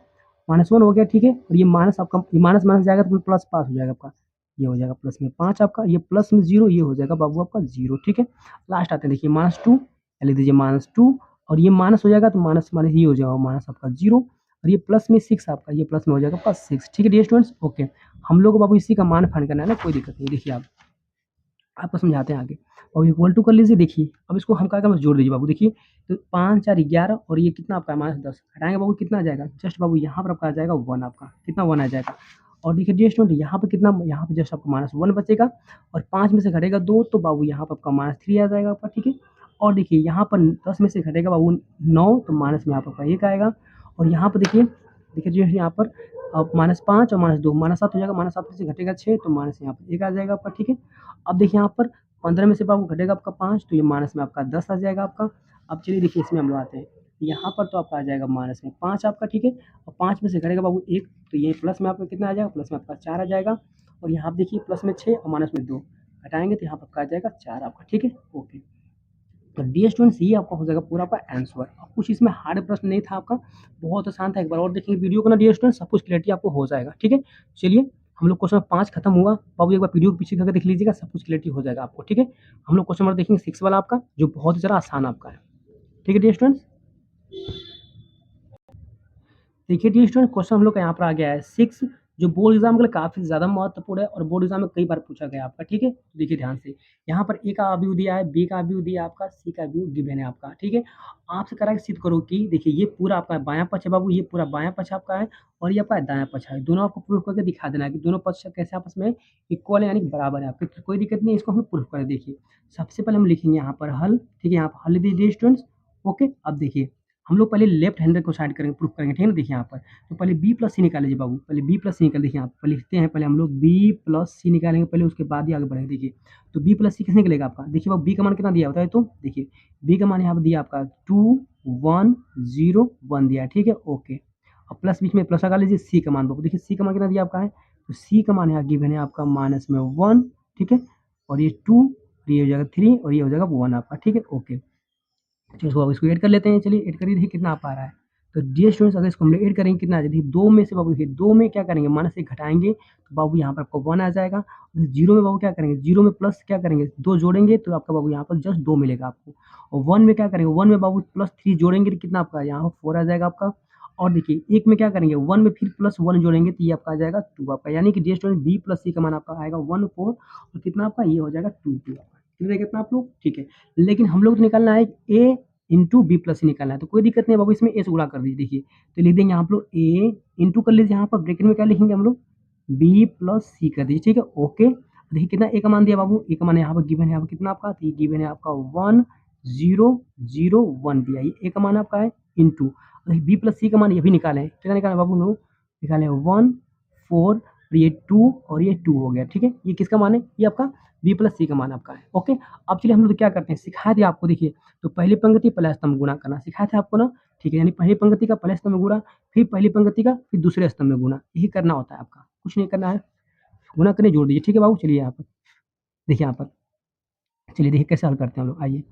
-1 हो गया, ठीक है, और ये माइनस आपका माइनस माइनस जाएगा तो प्लस पास हो जाएगा आपका, ये हो जाएगा प्लस में 5 आपका, ये प्लस में 0, ये हो जाएगा बाबू आपका 0, ठीक है। लास्ट आते हैं देखिए -2, लिख दीजिए -2, और ये माइनस हो जाएगा तो माइनस माइनस ये हो जाएगा माइनस आपका 0, और ये प्लस में 6 आपका, ये प्लस में हो जाएगा आपका 6, ठीक है डियर स्टूडेंट्स। ओके हम लोग को बाबू इसी का मान फाइंड करना है ना, कोई दिक्कत नहीं। देखिए आप आपको समझाते हैं आगे, और इक्वल टू कर लीजिए, देखिए अब इसको हम क्या जोड़ दीजिए बाबू, देखिए तो 5 4 11, और ये कितना आपका -10 हटाएंगे बाबू, कितना आ जाएगा, जस्ट बाबू यहाँ पर आपका आ जाएगा 1 आपका, कितना 1 आ जाएगा। और देखिए डियर स्टूडेंट यहाँ पे कितना, यहाँ पे जस्ट आपका -1 बचेगा, और 5 में से घटेगा 2 तो बाबू यहाँ पर आपका -3 आ जाएगा आपका, ठीक है। और देखिए यहाँ पर 10 में से घटेगा बाबू 9 तो माइनस में यहाँ पर आपका 1 आएगा, और यहाँ पर देखिए देखिए जो यहाँ पर अब -5 और -2 -7 हो जाएगा, -7 में से घटेगा 6 तो माइनस यहाँ पर 1 आ जाएगा आपका, ठीक है। अब देखिए यहाँ पर 15 में से बाबू घटेगा आपका 5 तो ये माइनस में आपका 10 आ जाएगा आपका। अब चलिए देखिए इसमें हम लोग आते हैं, यहाँ पर तो आपका आ जाएगा माइनस में 5 आपका, ठीक है, और 5 में से घटेगा बाबू 1 तो ये प्लस में आपका कितना आ जाएगा, प्लस में आपका 4 आ जाएगा, और यहाँ पे देखिए प्लस में 6 और माइनस में 2 घटाएंगे तो यहाँ पर आपका आ जाएगा 4 आपका, ठीक है ओके। तो डियर स्टूडेंट्स ये आपका हो जाएगा पूरा आपका आंसर। अब कुछ इसमें हार्ड प्रश्न नहीं था आपका, बहुत आसान था। एक बार और देखेंगे वीडियो को ना डियर स्टूडेंट्स, सब कुछ क्लियरिटी आपको हो जाएगा, ठीक है। चलिए हम लोग क्वेश्चन 5 खत्म हुआ, बाबू एक बार वीडियो को पीछे करके देख लीजिएगा, सब कुछ क्लियरिटी हो जाएगा आपको, ठीक है। हम लोग क्वेश्चन नंबर देखेंगे 6 वाला आपका, जो बहुत ही ज़्यादा आसान आपका है, ठीक है डियर स्टूडेंट्स। देखिए डियर स्टूडेंट क्वेश्चन हम लोग का यहाँ पर आ गया है 6, जो बोर्ड एग्जाम के लिए काफी ज्यादा महत्वपूर्ण है और बोर्ड एग्जाम में कई बार पूछा गया आपका, ठीक है। तो देखिए ध्यान से, यहाँ पर ए का व्यू दिया है, बी का व्यू दिया है आपका, सी का व्यू गिवन है आपका, ठीक है। आपसे करा के सिद्ध करो कि देखिए ये पूरा आपका बायां पक्ष है बाबू, ये पूरा बायां पक्ष आपका है और ये आपका दायां पक्ष है, दोनों आपको प्रूफ करके दिखा देना है कि दोनों पक्ष कैसे आपस में इक्वल है, यानी कि बराबर है आपके, तो कोई दिक्कत नहीं है, इसको हम प्रूफ करें। देखिए सबसे पहले हम लिखेंगे यहाँ पर हल, ठीक है, यहाँ पर हल दीजिए स्टूडेंट्स, ओके। अब देखिए हम लोग पहले लेफ्ट हैंड को साइड करेंगे, प्रूफ करेंगे, ठीक है ना। देखिए यहाँ पर तो पहले बी प्लस सी निकाल लीजिए बाबू, पहले बी प्लस सी निकाल, देखिए यहाँ पर लिखते हैं, पहले हम लोग बी प्लस सी निकालेंगे पहले, उसके बाद ही आगे बढ़ेंगे। देखिए तो बी प्लस सी किसने निकलेगा आपका, देखिए बाबू बी का मान कितना दिया होता है, तो देखिए बी का मान यहाँ पर दिया आपका 2 1 0 1 दिया है, ठीक है ओके। अब प्लस बीच में प्लस लगा लीजिए, सी का मान बाबू, देखिए सी का मान कितना दिया आपका है, तो सी का मान यहाँ गिवन है आपका -1, ठीक है। और ये 2, ये हो जाएगा 3 और ये हो जाएगा 1 आपका, ठीक है ओके। चलो अब इसको ऐड कर लेते हैं, चलिए ऐड करिए, देखिए कितना आ पा रहा है। तो डियर स्टूडेंट्स अगर इसको हम लोग ऐड करेंगे कितना आ जाएगा, देखिए 2 में से बाबू, देखिए 2 में क्या करेंगे, -1 घटाएंगे तो बाबू यहाँ पर आपको 1 आ जाएगा। 0 में बाबू क्या करेंगे, 0 में प्लस क्या करेंगे, 2 जोड़ेंगे तो आपका बाबू यहाँ पर जस्ट 2 मिलेगा आपको। और 1 में क्या करेंगे, 1 में बाबू +3 जोड़ेंगे तो कितना आपका यहाँ पर 4 आ जाएगा आपका। और देखिए 1 में क्या करेंगे, 1 में फिर +1 जोड़ेंगे तो ये आपका आ जाएगा 2 आपका, यानी कि डियर स्टूडेंट बी प्लस सी का मान आपका आएगा 1 4 और कितना आपका ये हो जाएगा 2 2 आपका, क्लियर है कितना आप लोग, ठीक है। लेकिन हम लोग को निकालना है ए इंटू बी प्लस निकालना है, तो कोई दिक्कत नहीं है बाबू, इसमें ए से गुणा कर दीजिए। देखिए तो लिख देंगे आप लोग ए इंटू कर लीजिए, यहाँ पर ब्रैकेट में क्या लिखेंगे हम लोग, बी प्लस सी कर दीजिए, ठीक है ओके। देखिए कितना ए का मान दिया बाबू, ए का मान यहाँ पर गिवन है, यहाँ पर कितना आपका, तो ये गिवन है आपका 1 0 0 1 दिया, ये ए का मान आपका है इंटू बी प्लस सी का मान ये भी निकाले, कितना निकाले बाबू लोग, निकाले 1 4 ये 2 और ये 2 हो गया, ठीक है। ये किसका मान है, ये आपका बी प्लस सी का मान आपका है, ओके। अब चलिए हम लोग क्या करते हैं, सिखाया दिया आपको, देखिए तो पहली पंक्ति पहला स्तंभ गुणा करना सिखाया था आपको ना, ठीक है। यानी पहली पंक्ति का पहले स्तंभ में गुणा, फिर पहली पंक्ति का फिर दूसरे स्तंभ में गुणा, यही करना होता है आपका, कुछ नहीं करना है, गुणा करने जोड़ दीजिए, ठीक है बाबू। चलिए यहाँ पर देखिए, यहाँ पर चलिए देखिए कैसे हल करते हैं हम लोग, आइए।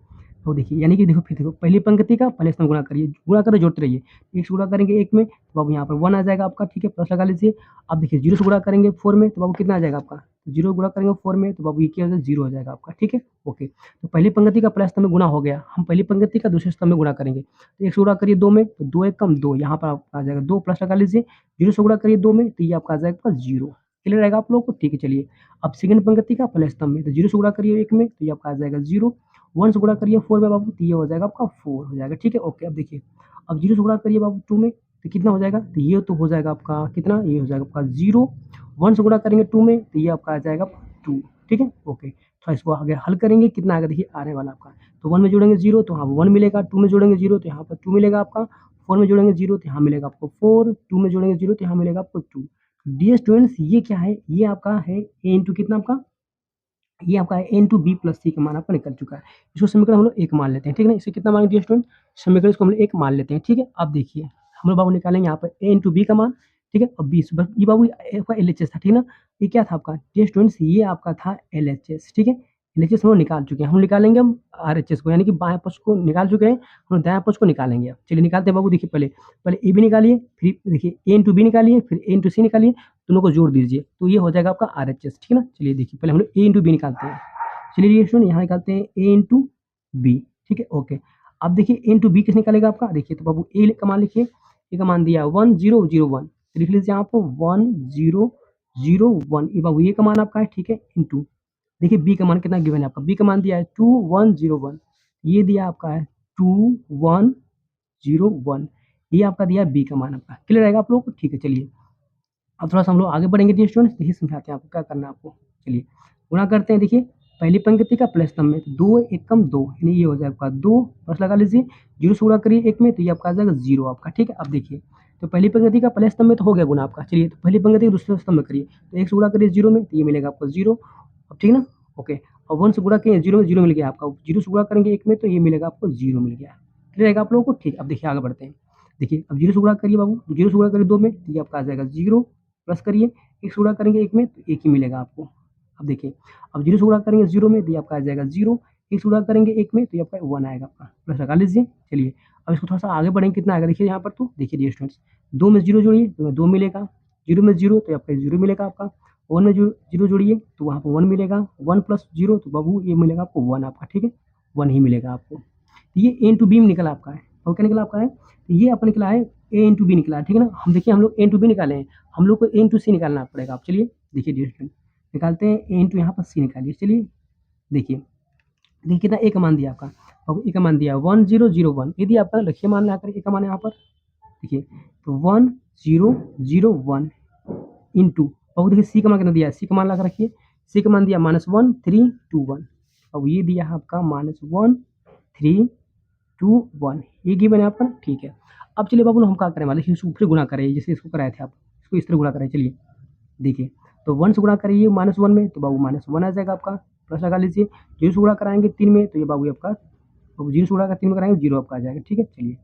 तो देखिए यानी कि देखो फिर देखो पहली पंक्ति का पहले स्तंभ गुणा करिए, गुणा करके जोड़ते रहिए, एक से गुणा करेंगे एक में तो बाबू यहाँ पर 1 आ जाएगा आपका, ठीक है, प्लस लगा लीजिए। अब देखिए 0 से गुणा करेंगे 4 में तो बाबू कितना आ जाएगा आपका, 0 गुणा करेंगे 4 में तो बाबू ये क्या हो जाएगा, 0 हो जाएगा आपका, ठीक है ओके। तो पहली पंक्ति का पहले स्तंभ में गुणा हो गया, हम पहली पंक्ति का दूसरे स्तंभ में गुणा करेंगे, तो 1 से गुणा करिए 2 में तो 2 1 कम 2, यहाँ पर आपका आ जाएगा 2 प्लस लगा लीजिए, 0 से गुणा करिए 2 में तो ये आपका आ जाएगा 0, क्लियर रहेगा आप लोगों को, ठीक है। चलिए अब सेकंड पंक्ति का पहले स्तंभ में तो 0 से गुणा करिए 1 में तो ये आपका आ जाएगा 0, 1 से गुणा करिए 4 में बाबू तो ये हो जाएगा आपका 4 हो जाएगा, ठीक है ओके। अब देखिए अब 0 से गुणा करिए बाबू 2 में तो कितना हो जाएगा, तो ये तो हो जाएगा आपका कितना, ये हो जाएगा आपका 0, 1 से गुणा करेंगे 2 में तो ये आपका आ जाएगा 2, ठीक है ओके। तो इसको आगे हल करेंगे, कितना आएगा देखिए आने वाला आपका, तो 1 में जोड़ेंगे 0 तो यहाँ 1 मिलेगा, 2 में जोड़ेंगे 0 तो यहाँ पर 2 मिलेगा आपका, 4 में जोड़ेंगे 0 तो यहाँ मिलेगा आपको 4, 2 में जोड़ेंगे 0 तो यहाँ मिलेगा आपको 2। डियर स्टूडेंट्स ये क्या है, ये आपका है ए इंटू कितना आपका, ये आपका है n टू बी प्लस सी का मान आपका निकल चुका है। इसको समीकरण हम लोग 1 मान लेते हैं, ठीक है ना। इसे कितना मान दिया स्टूडेंट, समीकरण इसको हम लोग 1 मान लेते हैं, ठीक है। अब देखिए हम लोग बाबू निकालेंगे यहाँ पर a इंटू बी का मान, ठीक है, और 20 बस ये बाबू आपका LHS था, ठीक है ना। ये क्या था आपका डियर स्टूडेंट्स, ये आपका था LHS, ठीक है। LHS हम लोग निकाल चुके हैं, हम निकालेंगे हम RHS को, यानी कि बाएं पक्ष को निकाल चुके हैं, हम दाएं पक्ष को निकालेंगे। अब चलिए निकालते हैं बाबू, देखिए पहले पहले ए बी निकालिए, फिर देखिए ए इंटू बी निकालिए, फिर ए इंटू सी निकालिए, दोनों को जोड़ दीजिए तो ये हो जाएगा आपका RHS, ठीक है ना। चलिए देखिए पहले हम लोग ए इंटू बी निकालते हैं, चलिए स्टूडेंट यहाँ निकालते हैं ए इंटू बी, ठीक है ओके। अब देखिए ए इंटू बी किस निकालेगा आपका, देखिए तो बाबू ए का मान लिखिए, ए का मान दिया 1 0 0 1, लिख लीजिए यहाँ पर 1 0 0 1, ये बाबू ए का मान आपका है, ठीक है, इंटू देखिए बी का मान कितना गिवन है आपका, बी का मान दिया है 2 1 0 1, ये दिया आपका है 2 1 0 1, ये आपका दिया है बी का मान आपका, क्लियर रहेगा आप लोगों को, ठीक है। चलिए अब थोड़ा सा हम लोग आगे बढ़ेंगे डियर स्टूडेंट्स, देखिए समझाते हैं आपको क्या करना है आपको। चलिए गुणा करते हैं, देखिए पहली पंक्ति का प्लस स्तंभ में 2 1 कम 2, यानी ये हो जाएगा आपका 2 प्लस लगा लीजिए, 0 से गुणा करिए 1 में तो ये आपका आ जाएगा 0 आपका, ठीक है। अब देखिए तो पहली पंक्ति का पहले स्तंभ में तो हो गया गुणा आपका, चलिए तो पहली पंक्ति के दूसरे स्तंभ में करिए, तो 1 से गुणा करिए 0 में तो ये मिलेगा आपको 0, अब ठीक है ना ओके। और 1 से गुणा किए 0 में 0 मिल गया आपका, 0 से गुणा करेंगे 1 में तो ये मिलेगा आपको 0 मिल गया, क्लियर रहेगा आप लोगों को, ठीक। अब देखिए आगे बढ़ते हैं, देखिए अब 0 से गुणा करिए बाबू, 0 से गुणा करिए 2 में तो ये आपका आ जाएगा 0, प्लस करिए 1 से गुणा करेंगे 1 में तो 1 ही मिलेगा आपको, अब देखिए, अब 0 से गुणा करेंगे 0 में तो ये आपका आ जाएगा 0, 1 से गुणा करेंगे 1 में तो ये आपका 1 आएगा आपका, प्लस लगा लीजिए। चलिए, अब इसको थोड़ा-सा आगे बढ़ेंगे, कितना आएगा देखिए यहाँ पर, तो देखिए डियर स्टूडेंट्स, 2 में 0 जोड़िए तो 2 मिलेगा, 0 में 0 तो आपका 0 मिलेगा आपका, 1 में 0 जोड़िए तो वहाँ पर 1 मिलेगा, 1 प्लस 0 तो बाबू ये मिलेगा आपको 1 आपका, ठीक है? 1 ही मिलेगा आपको। तो ये ए इंटू बी में निकला आपका है, और क्या निकला आपका है? तो ये आपका निकला है ए इंटू बी निकला है, ठीक है ना? हम देखिए, हम लोग ए इंटू बी निकाले हैं, हम लोग को ए इंटू सी निकालना पड़ेगा। आप चलिए देखिए डियर स्टूडेंट, निकालते हैं, ए इंटू यहाँ पर सी निकालिए। चलिए देखिए, देखिए कितना ए का मान दिया आपका, अब ए का मान दिया 1001, ये दिया आपका, रखिए मान ला कर ए का मान यहाँ पर, देखिए तो 1001 इंटू, और देखिए सी का मान कितना दिया है, सी का मान ला कर रखिए, सी का मान दिया -1321, अब ये दिया है आपका -1321, ये गिवन है आपका, ठीक है। अब चलिए बाबू हम क्या करें वाले, इसको फिर गुणा करें, जैसे इसको कराए थे आप, इसको इस तरह गुणा करें। चलिए देखिए, तो 1 से गुणा करिए -1 में तो बाबू -1 आ जाएगा आपका, प्लस लगा लीजिए। 0 से गुणा कराएंगे 3 में तो ये बाबू आपका, बाबू 0 से गुणा कर 3 में कराएंगे 0 आपका आ जाएगा, ठीक है। चलिए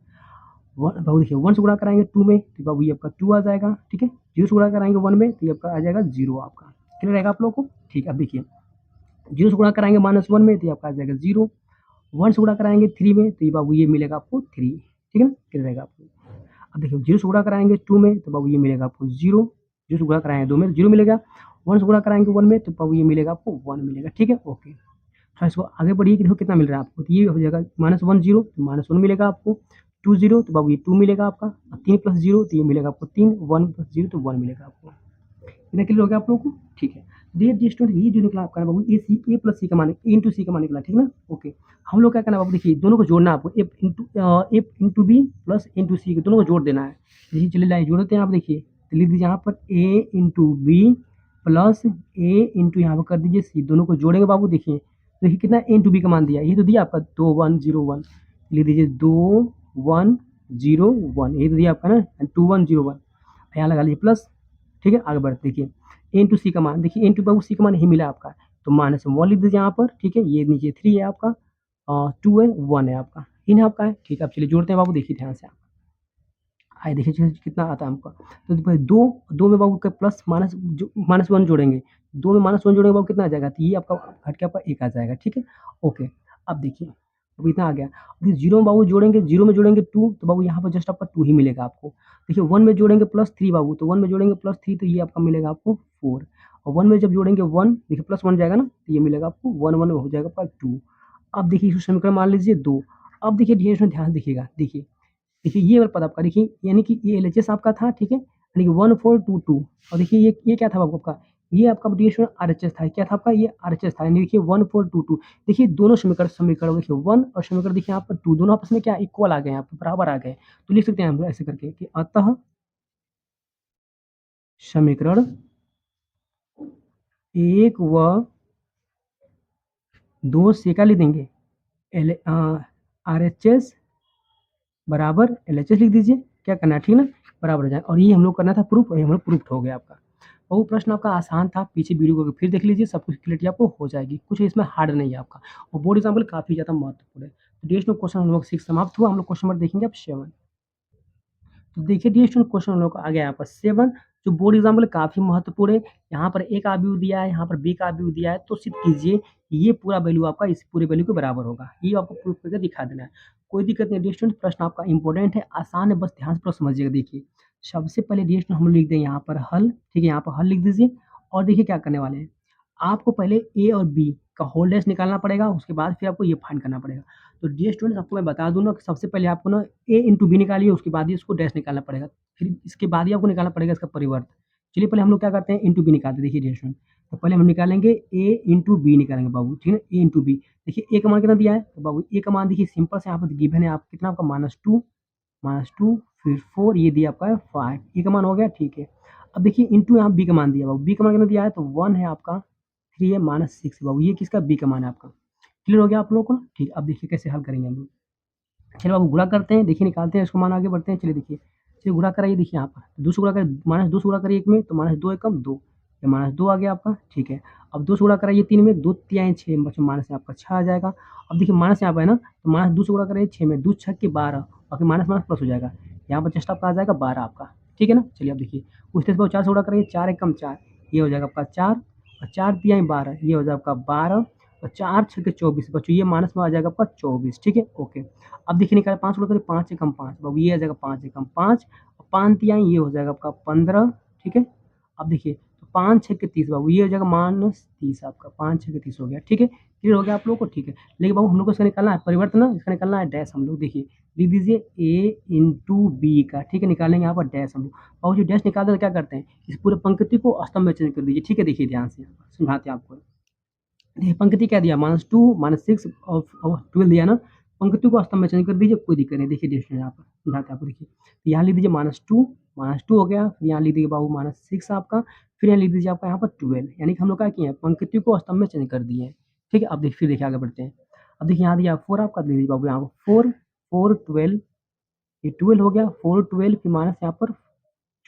बाबू देखिए, 1 से गुणा कराएंगे 2 में तो बाबू ये आपका 2 आ जाएगा, ठीक है। 0 से गुणा कराएंगे 1 में तो ये आपका आ जाएगा 0 आपका, क्लियर रहेगा आप लोगों को, ठीक है। अब देखिए, 0 से गुणा कराएंगे -1 में तो ये आपका आ जाएगा 0, 1 से गुणा कराएंगे 3 में तो ये बाबू ये मिलेगा आपको 3, ठीक है ना, क्लियर रहेगा आपको। अब देखिए, 0 से गुणा कराएंगे 2 में तो बाबू ये मिलेगा आपको 0, 0 से गुणा कराएंगे 2 में तो 0 मिलेगा, 1 से गुणा कराएंगे 1 में तो बाबू ये मिलेगा आपको 1 मिलेगा, ठीक है, ओके। थोड़ा इसको आगे बढ़िए कि देखो कितना मिल रहा है आपको, तो ये हो जाएगा -10 तो -1 मिलेगा आपको, 20 तो बाबू ये 2 मिलेगा आपका, 3 प्लस 0 तो ये मिलेगा आपको 3, 1 प्लस 0 तो 1 मिलेगा आपको। इतना क्लियर हो गया आप लोगों को, ठीक है। डियर जी स्टूडेंट, ये जो निकला आपका बाबू, ए प्लस सी का मान, ए इंटू सी का मान निकला, ठीक है ना, ओके। हम लोग क्या करना है बाबू, देखिए दोनों को जोड़ना है आपको, ए इंटू बी प्लस इंटू सी, दोनों को जोड़ देना है। देखिए चलिए लाइए जोड़ देते हैं, आप देखिए, तो लिख दीजिए यहाँ पर ए इंटू बी प्लस ए इंटू यहाँ पर कर दीजिए सी, दोनों को जोड़ेंगे बाबू। देखिए देखिए कितना ए इंटू बी का मान दिया, ये तो दिया आपका 2101, लिख दीजिए 2101, ये तो दिया आपका ना 2101, यहाँ लगा लीजिए प्लस, ठीक है। आगे बढ़ते देखिए, ए इंटू सी का मान, देखिए ए इंटू बाबू सी का मान ही मिला आपका, तो -1 लिख दीजिए यहाँ पर, ठीक है। ये नीचे 3 है आपका, 2 है, 1 है आपका, इन है आपका है, ठीक है। अब चलिए जोड़ते हैं बाबू, देखिए ध्यान से आप, आए देखिए कितना आता है हमको, तो देखिए दो में बाबू का प्लस माइनस जो -1 जोड़ेंगे, 2 में -1 जोड़ेंगे बाबू कितना आ जाएगा, तो ये आपका हट के आपका 1 आ जाएगा, ठीक है, ओके। अब देखिए, अब इतना आ गया, अभी 0 में बाबू जोड़ेंगे, 0 में जोड़ेंगे 2 तो बाबू यहाँ पर जस्ट आपका 2 ही मिलेगा आपको। देखिए 1 में जोड़ेंगे +3 बाबू, तो 1 में जोड़ेंगे +3 तो ये आपका मिलेगा आपको 4, और 1 में जब जोड़ेंगे 1, देखिए +1 जाएगा ना, तो ये मिलेगा आपको 1 1 हो जाएगा आपका 2। अब देखिए इस समीकरण मान लीजिए 2। अब देखिए ध्यान से देखिएगा, देखिए देखिए ये वाला पद आपका, देखिए यानी कि ये एलएचएस आपका था, ठीक है, यानी कि 1422, और देखिए ये क्या था बाबू आपका, ये आपका ड्यूरेशन आरएचएस था, क्या था आपका, ये आरएचएस था, यानी देखिए 1422। देखिए दोनों समीकरण समीकरण देखिए 1 और समीकरण देखिए यहाँ पर 2 दोनों आपस में क्या इक्वल आ गए, यहाँ पर बराबर आ गए, तो लिख सकते हैं हम लोग ऐसे करके कि अतः समीकरण 1 व 2 से क्या लिख देंगे, एल आरएचएस बराबर एलएचएस लिख दीजिए, क्या करना है, ठीक है ना, बराबर हो जाए, और ये हम लोग करना था प्रूफ, और ये हम लोग प्रूफ हो गया आपका। वो प्रश्न आपका आसान था, पीछे वीडियो को फिर देख लीजिए, सब कुछ क्लियरिटी आपको हो जाएगी, कुछ इसमें हार्ड नहीं है आपका, और बोर्ड एग्जाम्पल काफ़ी ज़्यादा महत्वपूर्ण है। तो डियर स्टूडेंट, क्वेश्चन हम लोग 6 समाप्त हुआ, हम लोग क्वेश्चन नंबर देखेंगे अब 7। तो देखिए डियर स्टूडेंट, क्वेश्चन हम लोग आ गया यहाँ पर 7, जो बोर्ड एग्जाम्पल काफ़ी महत्वपूर्ण है। यहाँ पर ए का वैल्यू दिया है, यहाँ पर बी का वैल्यू दिया है, तो सिद्ध कीजिए ये पूरा वैल्यू आपका इस पूरे वैल्यू के बराबर होगा, ये आपको प्रूफ करके दिखा देना है। कोई दिक्कत नहीं डियर स्टूडेंट, प्रश्न आपका इंपॉर्टेंट है, आसान है, बस ध्यान से पूरा समझिएगा। देखिए सबसे पहले डियर स्टूडेंट हम लोग लिख दें यहाँ पर हल, ठीक है, यहाँ पर हल लिख दीजिए, और देखिए क्या करने वाले हैं, आपको पहले ए और बी का होल डैश निकालना पड़ेगा, उसके बाद फिर आपको ये फाइंड करना पड़ेगा। तो डियर स्टूडेंट आपको मैं बता दूँ ना कि सबसे पहले आपको ना ए इंटू बी निकालिए, उसके बाद ही उसको डैश निकालना पड़ेगा, फिर इसके बाद ही आपको निकालना पड़ेगा इसका परिवर्त। चलिए पहले हम लोग क्या करते हैं, इंटू बी निकालते हैं। देखिए डियर स्टूडेंट, तो पहले हम निकालेंगे ए इंटू बी निकालेंगे बाबू, ठीक है, ए इंटू बी। देखिए ए का मान कितना दिया है, तो बाबू ए का मान देखिए सिंपल से यहाँ पर गिवन है, आप कितना आपका -2 फिर 4, ये दिया आपका 5, ए का मान हो गया, ठीक है। अब देखिए इंटू यहाँ बी का मान दिया बाबू, बी का मान कितना दिया है, तो 1 है आपका, 3 है, -6 है बाबू, ये किसका, बी का मान है आपका, क्लियर हो गया आप लोगों को ना, ठीक है। अब देखिए कैसे हल करेंगे हम लोग, चलिए बाबू गुणा करते हैं, देखिए निकालते हैं इसको मान, आगे बढ़ते हैं। चलिए देखिए, चलिए गुणा कराइए, देखिए यहाँ पर 2 से गुणा करिए, -2 से गुणा करिए 1 में तो -2 एकम 2, ये -2 आ गया आपका, ठीक है। अब 2 से गुणा कराइए 3 में, 2 तिहाई 6 बच्चों, माइनस में आपका 6 आ जाएगा। अब देखिए माइनस यहाँ पर है ना, तो -2 से गुणा कराइए 6 में, 2 6 के 12, और फिर माइनस माइनस प्लस हो जाएगा, यहाँ पर जस्ट आपका आ जाएगा 12 आपका, ठीक है ना। चलिए अब देखिए उस तरह से 4 से गुणा कराइए, 4 एकम 4, ये हो जाएगा आपका 4, और 4 तिहाई 12, ये हो जाएगा आपका 12 और 4 छक्के 24 बच्चों, ये माइनस में आ जाएगा आपका 24, ठीक है, ओके। अब देखिए निकाल 5 गुणा करें, 5 एकम 5, बाबू ये आ जाएगा 5 एकम 5 और 5 तिहाई ये हो जाएगा आपका 15, ठीक है। अब देखिए तो 5 छक्के 30 बाबू ये हो जाएगा -30 आपका, 5 छक्के 30 हो गया, ठीक है, क्लियर हो गया आप लोगों को, ठीक है। लेकिन बाबू हम लोग को इसका निकालना है परिवर्तन ना, इसका निकालना है डैश, हम लोग देखिए लिख दीजिए a इंटू बी का, ठीक है, निकालेंगे यहाँ पर डैश हम लोग। और जो डैश निकालते हैं तो क्या करते हैं, इस पूरे पंक्ति को स्तंभ में चेंज कर दीजिए, ठीक है, देखिए ध्यान से समझाते हैं आपको। देखिए पंक्ति क्या दिया, -2 -6 और 12 दिया ना, पंक्ति को स्तंभ में चेंज कर दीजिए, कोई दिक्कत नहीं। देखिए डिस्टेंस यहाँ पर समझाते हैं आपको, देखिए तो यहाँ लिख दीजिए -2 हो गया, फिर यहाँ लिख दीजिए बाबू -6 आपका, फिर यहाँ लिख दीजिए आपका यहाँ पर 12, यानी कि हम लोग क्या किए हैं, पंक्ति को स्तंभ में चेंज कर दिए हैं, ठीक है। अब देखिए फिर देखिए आगे बढ़ते हैं। अब देखिए यहाँ दिया 4 आपका, लिख दीजिए बाबू यहाँ पर 4 4 12, ये 12 हो गया, 4 12 फिर माइनस यहाँ पर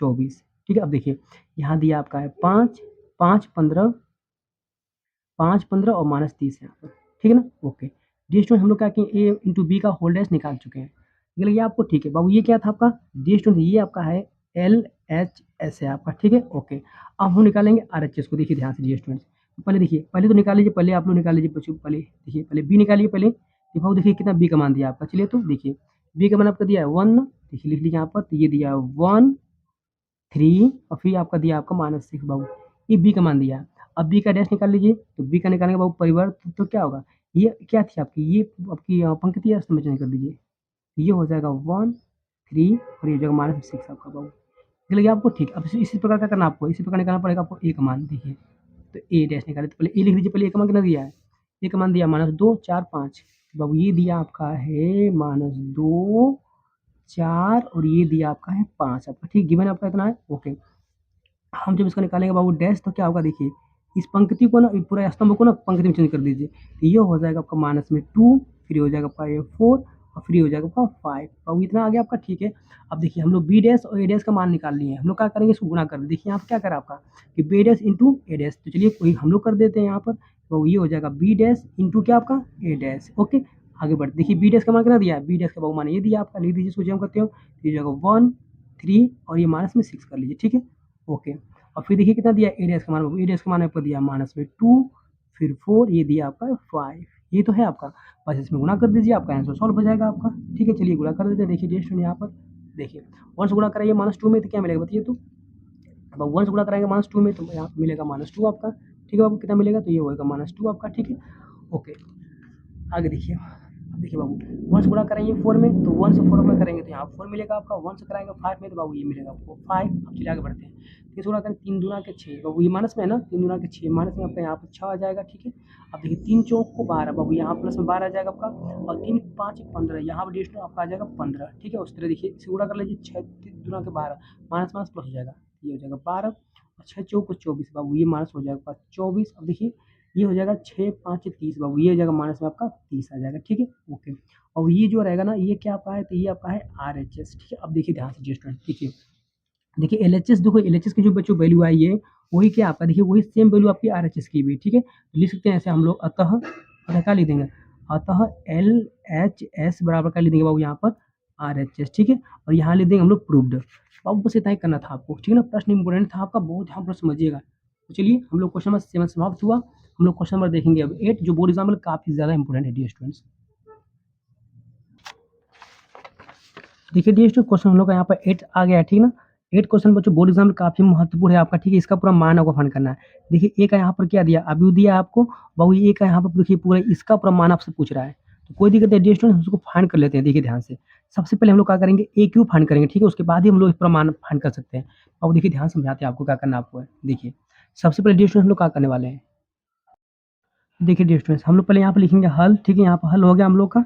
24, ठीक है। अब देखिए यहाँ दिया आपका है 5 5 15, 5 15 और -30 यहाँ पर, ठीक है ना, ओके। डी स्टूडेंट हम लोग क्या किए, ए इंटू बी का होल डैश निकाल चुके हैं, ये लगे आपको, ठीक है बाबू। ये क्या था आपका डी स्टूडेंट, ये आपका है एल एच एस है आपका, ठीक है, ओके। अब हम निकालेंगे आर एच एस को, देखिए ध्यान से डी स्टूडेंट, पहले देखिए, पहले तो निकाल लीजिए, पहले आप लोग निकाल लीजिए बच्चों, पहले देखिए, पहले बी निकालिए पहले, तो बाबू देखिए कितना बी का मान दिया आपका, चलिए तो देखिए बी का मान आपका दिया है 1, देखिए लिख लीजिए यहाँ पर, तो ये दिया है 1 3 और फिर आपका दिया आपका -6 बाबू, ये बी का मान दिया। अब बी का डैश निकाल लीजिए, तो बी का निकालने के बाबू परिवर्त तो क्या होगा, ये क्या थी आपकी, ये आपकी पंक्ति है, इसमें चेंज कर दीजिए, ये हो जाएगा 1 3 और ये हो जाएगा -6 आपका बाबू, ये लगे आपको, ठीक। अब इसी प्रकार क्या करना आपको, इसी प्रकार निकालना पड़ेगा आपको ए का मान, देखिए तो ए डैश निकाले, तो पहले ए लिख दीजिए, पहले ए का मान कितना दिया है, ए का मान दिया -2 4 5, बाबू ये दिया आपका है -2 4 और ये दिया आपका है 5 आपका, ठीक, गिवन आपका इतना है, ओके। हम जब इसको निकालेंगे बाबू डैश, तो क्या होगा देखिए, इस पंक्ति को ना, पूरा स्तंभ को ना पंक्ति में चेंज कर दीजिए, तो ये हो जाएगा आपका माइनस में 2, फिर हो जाएगा आपका ये 4 और फिर हो जाएगा आपका 5, बाबू इतना आ गया आपका, ठीक है। अब देखिए हम लोग बी डैश और ए डैश का मान निकाल लिए हैं, हम लोग क्या करेंगे, इसको गुणा कर दें, देखिए यहाँ पर क्या करा आपका कि बी डैश इंटू ए डैश, तो चलिए कोई हम लोग कर देते हैं यहाँ पर, तो ये हो जाएगा बी डैश इंटू क्या आपका ए डैश, ओके। आगे बढ़ते देखिए बी डैश का मान कितना दिया है, बी डैश का बाबू मान ये दिया आपका, लिख दीजिए, इसको जम करते हो, तो ये हो जाएगा 1 3 और ये माइनस में 6 कर लीजिए, ठीक है, ओके। और फिर देखिए कितना दिया ए डैश का मान, ए डैश का मान आपको दिया माइनस में 2 फिर 4, ये दिया आपका 5, ये तो है आपका, बस इसमें गुणा कर दीजिए, आपका आंसर सॉल्व हो जाएगा आपका, ठीक है। चलिए गुणा कर देते हैं, देखिए डी स्टूडेंट यहाँ पर देखिए 1 से गुणा कराइए -2 में, तो क्या मिलेगा बताइए, तो अब 1 से गुणा कराएंगे -2 में, तो यहाँ पर मिलेगा -2 आपका, ठीक है बाबू, कितना मिलेगा, तो ये होगा -2 आपका, ठीक है, ओके। आगे देखिए, अब देखिए बाबू 1 से गुणा कराएंगे 4 में, तो 1 से 4 में करेंगे तो यहाँ 4 मिलेगा आपका, 1 से कराएंगे 5 में, तो बाबू ये मिलेगा आपको 5। अब चलिए आगे बढ़ते हैं, 3 से गुणा करें 3 दूना के 6, बाबू ये माइनस में है ना, 3 दूना के 6 माइनस में आपका यहाँ पर 6 आ जाएगा, ठीक है। अब देखिए 3 चौक को 12, बाबू यहाँ प्लस में 12 आ जाएगा आपका, और 3 5 15, यहाँ पर डिस्टेंस आपका आ जाएगा 15, ठीक है। उस तरह देखिए इसे गुणा कर लीजिए, 6 दूना के 12 माइनस माइनस प्लस हो जाएगा, ये हो जाएगा 12 और 6 चौक को 24, बाबू ये माइनस हो जाएगा 24। अब देखिए ये हो जाएगा 6 5 30, बाबू ये हो जाएगा माइनस में आपका 30 आ जाएगा, ठीक है, ओके। और ये जो रहेगा ना, ये क्या आपका है, तो ये आपका है आर एच एस, ठीक है। अब देखिए ध्यान से स्टूडेंट, देखिए देखिए एल एच एस, देखो एल एच एस की जो बच्चों वैल्यू आई है, वही क्या आपका, देखिए वही सेम वैल्यू आपकी आर एच एस की भी, ठीक है। तो लिख सकते हैं ऐसे हम लोग, अतः और क्या लिख देंगे, अतः एल एच एस बराबर क्या लिख देंगे बाबू यहाँ पर आर एच एस, ठीक है। और यहाँ लिख देंगे हम लोग प्रूव्ड, बाबू बस इतना ही करना था आपको, ठीक है ना। प्रश्न इंपोर्टेंट था आपका, बहुत ध्यान पर समझिएगा। तो चलिए हम लोग क्वेश्चन नंबर 7 समाप्त हुआ, हम लोग क्वेश्चन नंबर देखेंगे अब 8, जो बोर्ड एग्जाम में काफी ज्यादा इंपोर्टेंट है डियर स्टूडेंट्स। देखिए डियर स्टूडेंट क्वेश्चन हम लोग का यहाँ पर 8 आ गया है, ठीक ना। 8 क्वेश्चन बच्चों बोर्ड एग्जाम में काफी महत्वपूर्ण है आपका, ठीक है। इसका पूरा मान आपको फाइंड करना है। देखिए ए का यहाँ पर क्या दिया, अभी दिया आपको बाबू, ए का यहाँ पर देखिए पूरा इसका पूरा मान आपसे पूछ रहा है, तो कोई दिक्कत नहीं डियर स्टूडेंट, उसको फाइंड कर लेते हैं। देखिए ध्यान से, सबसे पहले हम लोग क्या करेंगे, ए क्यू फाइंड करेंगे, ठीक है, उसके बाद ही हम लोग इस पूरा मान फाइंड कर सकते हैं। अब देखिए ध्यान समझाते हैं आपको क्या करना आपको है। देखिए सबसे पहले डियर स्टूडेंट हम लोग क्या करने वाले हैं, देखिए डियर स्टूडेंट्स हम लोग पहले यहाँ पर लिखेंगे हल, ठीक है, यहाँ पर हल हो गया हम लोग का,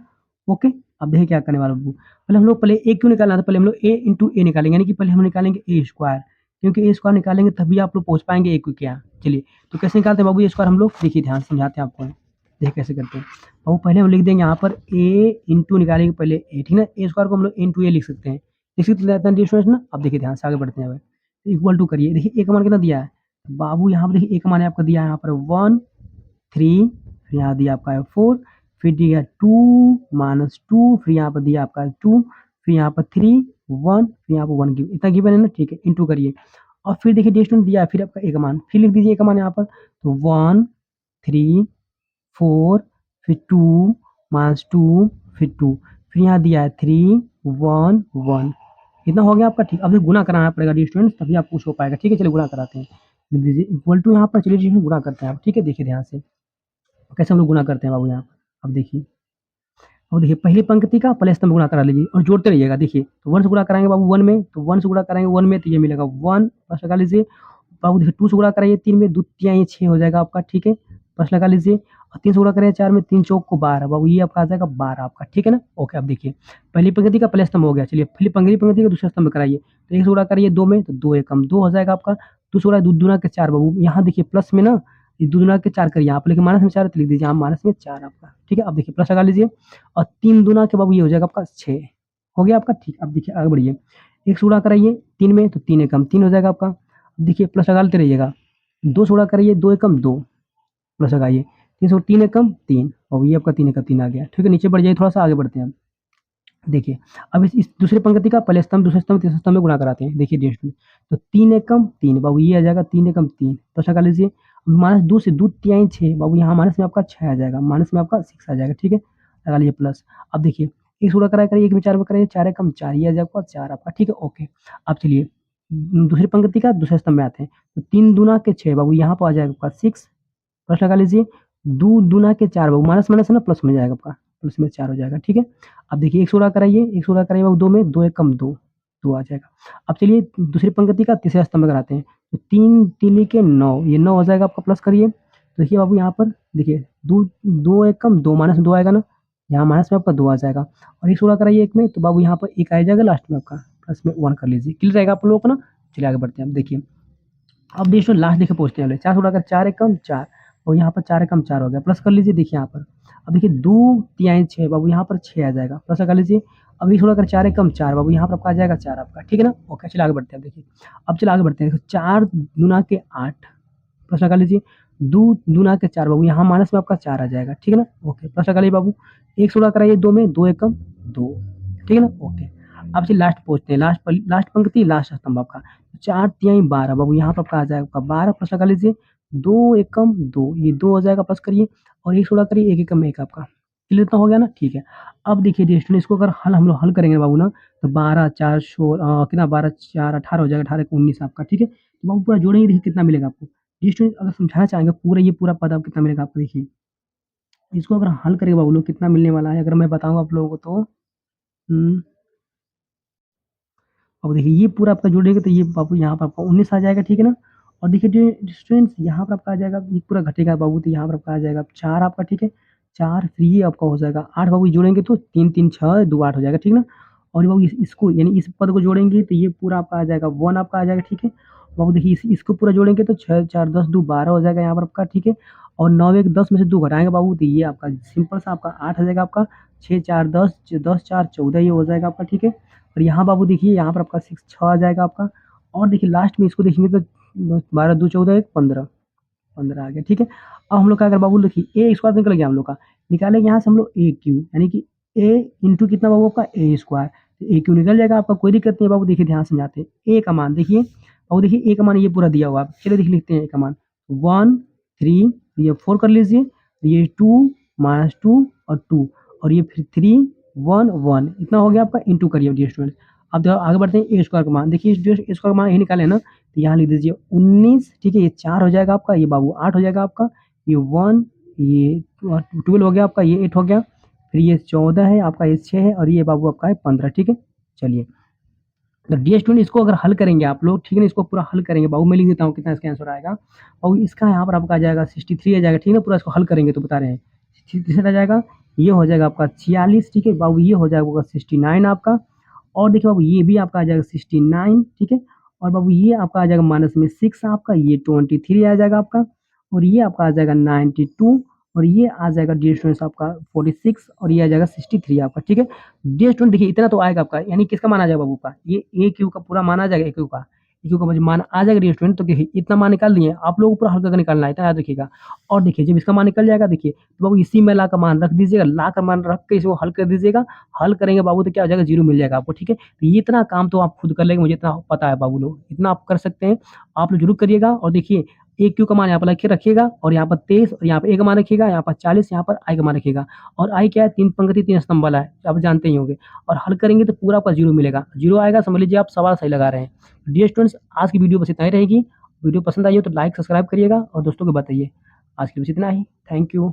ओके। अब देखिए क्या करने वाला हूँ, पहले हम लोग पहले ए क्यों निकालना था, पहले हम लोग ए इंटू ए निकालेंगे, यानी कि पहले हम निकालेंगे ए स्क्वायर, क्योंकि ए स्क्वायर निकालेंगे तभी आप लोग पहुँच पाएंगे ए क्यू क्या। चलिए तो कैसे निकालते हैं बाबू ए स्क्वायर हम लोग, देखिए ध्यान समझाते हैं आपको, देखिए कैसे करते हैं बाबू। पहले हम लिख देंगे यहाँ पर ए इंटू निकालेंगे पहले ए, ठीक है ना। ए स्क्वायर को हम लोग इंटू ए लिख सकते हैं, लिख सकते हैं डियर स्टूडेंट्स ना। अब देखिए ध्यान से आगे बढ़ते हैं, इक्वल टू करिए, देखिए ए का मान कितना दिया है बाबू, यहाँ पर देखिए ए का मान आपका दिया है यहाँ पर 1 3, फिर यहाँ दिया आपका है 4, फिर दिया 2 -2, फिर यहाँ पर दिया आपका 2, फिर यहाँ पर 3 1, फिर यहाँ पर 1 गिवन, इतना गिवन है ना, ठीक है। इंटू करिए, और फिर देखिए डियर स्टूडेंट दिया है फिर आपका ए का मान, फिर लिख दीजिए ए का मान यहाँ पर, तो 1 3 4 फिर 2 -2 फिर 2, फिर यहाँ दिया है 3 1 1, इतना हो गया आपका ठीक। अब ये गुना कराना पड़ेगा डियर स्टूडेंट्स, तभी आपको कुछ हो पाएगा, ठीक है। चलिए गुना कराते हैं, लिख दीजिए इक्वल टू यहाँ पर, चलिए डियर स्टूडेंट गुना करते हैं आप, ठीक है। देखिए ध्यान से कैसे हम लोग गुना करते हैं बाबू यहाँ पर, अब देखिए, अब देखिए पहली पंक्ति का पहले स्तंभ गुणा करा लीजिए और जोड़ते रहिएगा। देखिए तो 1 से गुणा कराएंगे बाबू 1 में, तो 1 से गुणा कराएंगे 1 में तो ये मिलेगा 1 प्लस लगा लीजिए। बाबू देखिए 2 से गुणा कराइए 3 में, 2 तियाई 6 हो जाएगा आपका, ठीक है, प्लस लगा लीजिए। और 3 से गुणा करिए 4 में, 3 चौक को 12, बाबू ये आपका आ जाएगा 12 आपका, ठीक है ना। ओके, अब देखिए पहली पंक्ति का पहले स्तंभ हो गया, चलिए पहली पंक्ति का दूसरा स्तंभ कराइए। तो 1 से गुणा करिए 2 में, तो 2 एकम 2 हो जाएगा आपका। 2 से गुणा 2 दूना के 4 बाबू, यहाँ देखिए प्लस में ना ये 2 दूना के 4 करिए यहाँ पर, लेकिन माइनस में 4 है तो लिख दीजिए यहाँ माइनस में 4 आपका, ठीक है। अब देखिए प्लस लगा लीजिए और 3 दूना के बाबू ये हो जाएगा आपका 6, हो गया आपका, ठीक। अब देखिए आगे बढ़िए, 1 से गुणा कराइए 3 में, तो 3 एकम 3 हो जाएगा आपका। अब देखिए प्लस लगाते रहिएगा, 2 से गुणा कराइए 2 एकम 2 प्लस लगाइए, 3 से 3 एकम 3 और ये आपका 3 एकम 3 आ गया, ठीक है। नीचे बढ़ जाइए, थोड़ा सा आगे बढ़ते हैं। देखिए अब इस दूसरे पंक्ति का पहले स्तंभ दूसरे स्तंभ तीसरे स्तंभ में गुणा कराते हैं। देखिए डियर स्टूडेंट, तो 3 एकम 3 बाबू ये आ जाएगा 3 एकम 3, प्लस लगा लीजिए। माइनस 2 से 2 तिहाई 6 बाबू, यहाँ माइनस में आपका 6 आ जाएगा, माइनस में आपका 6 आ जाएगा, ठीक है, लगा लीजिए प्लस। अब देखिए 1 से गुणा कराइए 1 में 4 कराइए 4 एकम 4, ये आ जाएगा 4 आपका, ठीक है, ओके। अब चलिए दूसरी पंक्ति का दूसरे स्तंभ में आते हैं, तो 3 दूना के 6 बाबू, यहाँ पर आ जाएगा आपका 6, प्लस लगा लीजिए। 2 दूना के 4 बाबू, माइनस माइनस है ना, प्लस में जाएगा आपका, प्लस में 4 हो जाएगा, ठीक है। अब देखिए 1 से गुणा कराइए 1 से गुणा कराइए बाबू 2 में, 2 एकम 2 2 आ जाएगा। अब चलिए दूसरी पंक्ति का तीसरा स्तंभ कराते हैं, तो 3 तीनी के 9, ये 9 हो जाएगा आपका, प्लस करिए। तो देखिए बाबू यहाँ पर देखिए 2 एकम 2 माइनस 2 आएगा ना, यहाँ माइनस में आपका 2 आ जाएगा। और 1 से गुणा कराइए 1 में, तो बाबू यहाँ पर 1 आ जाएगा लास्ट में आपका, प्लस में 1 कर लीजिए, क्लियर रहेगा आप लोगों को ना। चलिए आगे बढ़ते हैं। अब देखिए अब देखिए लास्ट देखिए पहुँचते हैं, 4 से गुणा कर 4 एकम 4 और यहाँ पर 4 एकम 4 हो गया, प्लस कर लीजिए। देखिए यहाँ पर अब देखिए 2 तिहाई 6 बाबू, यहाँ पर 6 आ जाएगा, प्लस कर लीजिए। अब 1 से गुणा कर 4 एकम 4 बाबू, यहाँ पर आपका आ जाएगा 4 आपका, ठीक है ना, ओके। चलिए आगे बढ़ते हैं। देखिए अब चलिए आगे बढ़ते हैं, 4 दूना के 8 प्लस लगा लीजिए। 2 दूना के 4 बाबू, यहाँ माइनस में आपका 4 आ जाएगा, ठीक है ना, ओके, प्लस लगा लीजिए बाबू। 1 से गुणा कराइए 2 में, 2 एकम 2, ठीक है ना, ओके। अब चलिए लास्ट पहुँचते हैं, लास्ट पंक्ति लास्ट स्तंभ आपका, 4 तिहाई 12 बाबू, यहाँ पर आपका आ जाएगा आपका 12, प्लस लगा लीजिए। 2 एकम 2, ये 2 हो जाएगा, प्लस करिए। और 1 से गुणा करिए 1 एकम 1 आपका, क्लियर इतना हो गया ना, ठीक है। अब देखिए डियर स्टूडेंट, इसको अगर हम लोग हल करेंगे बाबू ना, तो 12 4 कितना 12 4 18 हो जाएगा, 18 19 आपका, ठीक है। तो बाबू पूरा जोड़ेंगे, देखिए कितना मिलेगा आपको। डियर स्टूडेंट अगर समझाना चाहेंगे पूरा, ये पूरा पद आप कितना मिलेगा आपको, देखिए इसको अगर हल करेंगे बाबू लोग कितना मिलने वाला है, अगर मैं बताऊँ आप लोगों को तो अब देखिए ये पूरा आपका जोड़ेंगे तो ये बाबू यहाँ पर आपका 19 आ जाएगा, ठीक है ना। और देखिए जो स्टूडेंट्स यहाँ पर आपका आ जाएगा, ये पूरा घटेगा बाबू, तो यहाँ पर आपका आ जाएगा 4 आपका, ठीक है। 4 फिर ये आपका हो जाएगा 8 बाबू, जोड़ेंगे तो 3 3 6 2 8 हो जाएगा, ठीक ना। और बाबू इसको यानी इस पद को जोड़ेंगे तो ये पूरा आपका आ जाएगा 1 आपका आ जाएगा, ठीक है। बाबू देखिए इसको पूरा जोड़ेंगे तो 6 4 10 2 12 हो जाएगा यहाँ पर आपका, ठीक है। और 9 1 10 में से 2 घटाएंगे बाबू, तो ये आपका सिंपल सा आपका 8 हो जाएगा आपका। 6 4 10 10 4 14 ये हो जाएगा आपका, ठीक है। और यहाँ बाबू देखिए यहाँ पर आपका 6 6 आ जाएगा आपका। और देखिए लास्ट में इसको देखेंगे तो 12 2 14 1 15 15 आ गया, ठीक है। अब हम लोग क्या करें बाबू, देखिए ए स्क्वायर निकल गया हम लोग का, निकालेंगे यहाँ से हम लोग ए क्यू, यानी कि ए इंटू कितना बाबू आपका ए स्क्वायर, तो ए क्यू निकल जाएगा आपका, कोई दिक्कत नहीं है बाबू। देखिए ध्यान समझाते हैं, ए का मान देखिए बाबू, देखिए ए का मान ये पूरा दिया हुआ है, चलिए देख लिखते हैं ए का मान 1 3, ये 4 कर लीजिए, ये 2 -2 और 2 और ये फिर 3 1 1, इतना हो गया आपका, इंटू करिए डियर स्टूडेंट। अब देखो आगे बढ़ते हैं, ए स्क्वायर का मान देखिए, ए स्क्वायर का मान यही निकाले ना, तो यहाँ लिख दीजिए 19, ठीक है, ये 4 हो जाएगा आपका, ये बाबू 8 हो जाएगा आपका, ये 1 ये 12 हो गया आपका, ये 8 हो गया, फिर ये 14 है आपका, ये 6 है और ये बाबू आपका है 15, ठीक है। चलिए तो डियर स्टूडेंट इसको अगर हल करेंगे आप लोग, ठीक है ना, इसको पूरा हल करेंगे बाबू, मैं लिख देता हूँ कितना इसका आंसर आएगा। और इसका यहाँ पर आपका आ जाएगा 63 आ जाएगा, ठीक है ना, पूरा इसको हल करेंगे तो बता रहे हैं 63 आ जाएगा, ये हो जाएगा आपका 46, ठीक है बाबू, ये हो जाएगा 69 आपका। और देखिए बाबू ये भी आपका आ जाएगा 69, ठीक है। और बाबू ये आपका आ जाएगा माइनस में 6 आपका, ये 23 आ जाएगा आपका। और ये आपका आ जाएगा 92 और ये आ जाएगा डियर स्टूडेंट्स आपका 46 और ये आ जाएगा 63 आपका, ठीक है। डियर स्टूडेंट देखिए इतना तो आएगा आपका, यानी किसका मान आ जाएगा बाबू का, ये ए क्यू का पूरा मान आ जाएगा, ए क्यू का। ए क्यू का मान आ जाएगा डियर स्टूडेंट, तो देखिए इतना मान निकाल दिए, आप लोगों को पूरा हल करके निकालना है, इतना याद रखिएगा। और देखिए जब इसका मान निकल जाएगा देखिए, तो बाबू इसी में ला का मान रख दीजिएगा, ला का मान रख के इसको हल कर दीजिएगा। हल करेंगे बाबू तो क्या हो जाएगा, 0 मिल जाएगा आपको, ठीक है। तो ये इतना काम तो आप खुद कर लेंगे, मुझे इतना पता है बाबू लोग, इतना आप कर सकते हैं। आप लोग ज़रूर करिएगा। और देखिए ए क्यू का मान यहाँ पर लिख के रखिएगा, और यहाँ पर 23, और यहाँ पर ए का मान रखिएगा, यहाँ पर 40, यहाँ पर आई का मान रखिएगा। और आई क्या है, 3 पंक्ति 3 स्तंभ वाला है, आप जानते ही होंगे। और हल करेंगे तो पूरा आपका 0 मिलेगा, 0 आएगा, समझ लीजिए आप सवाल सही लगा रहे हैं। डियर स्टूडेंट्स, आज की वीडियो बस इतना ही रहेगी। वीडियो पसंद आई हो तो लाइक सब्सक्राइब करिएगा और दोस्तों को बताइए। आज के लिए बस इतना ही। Thank you.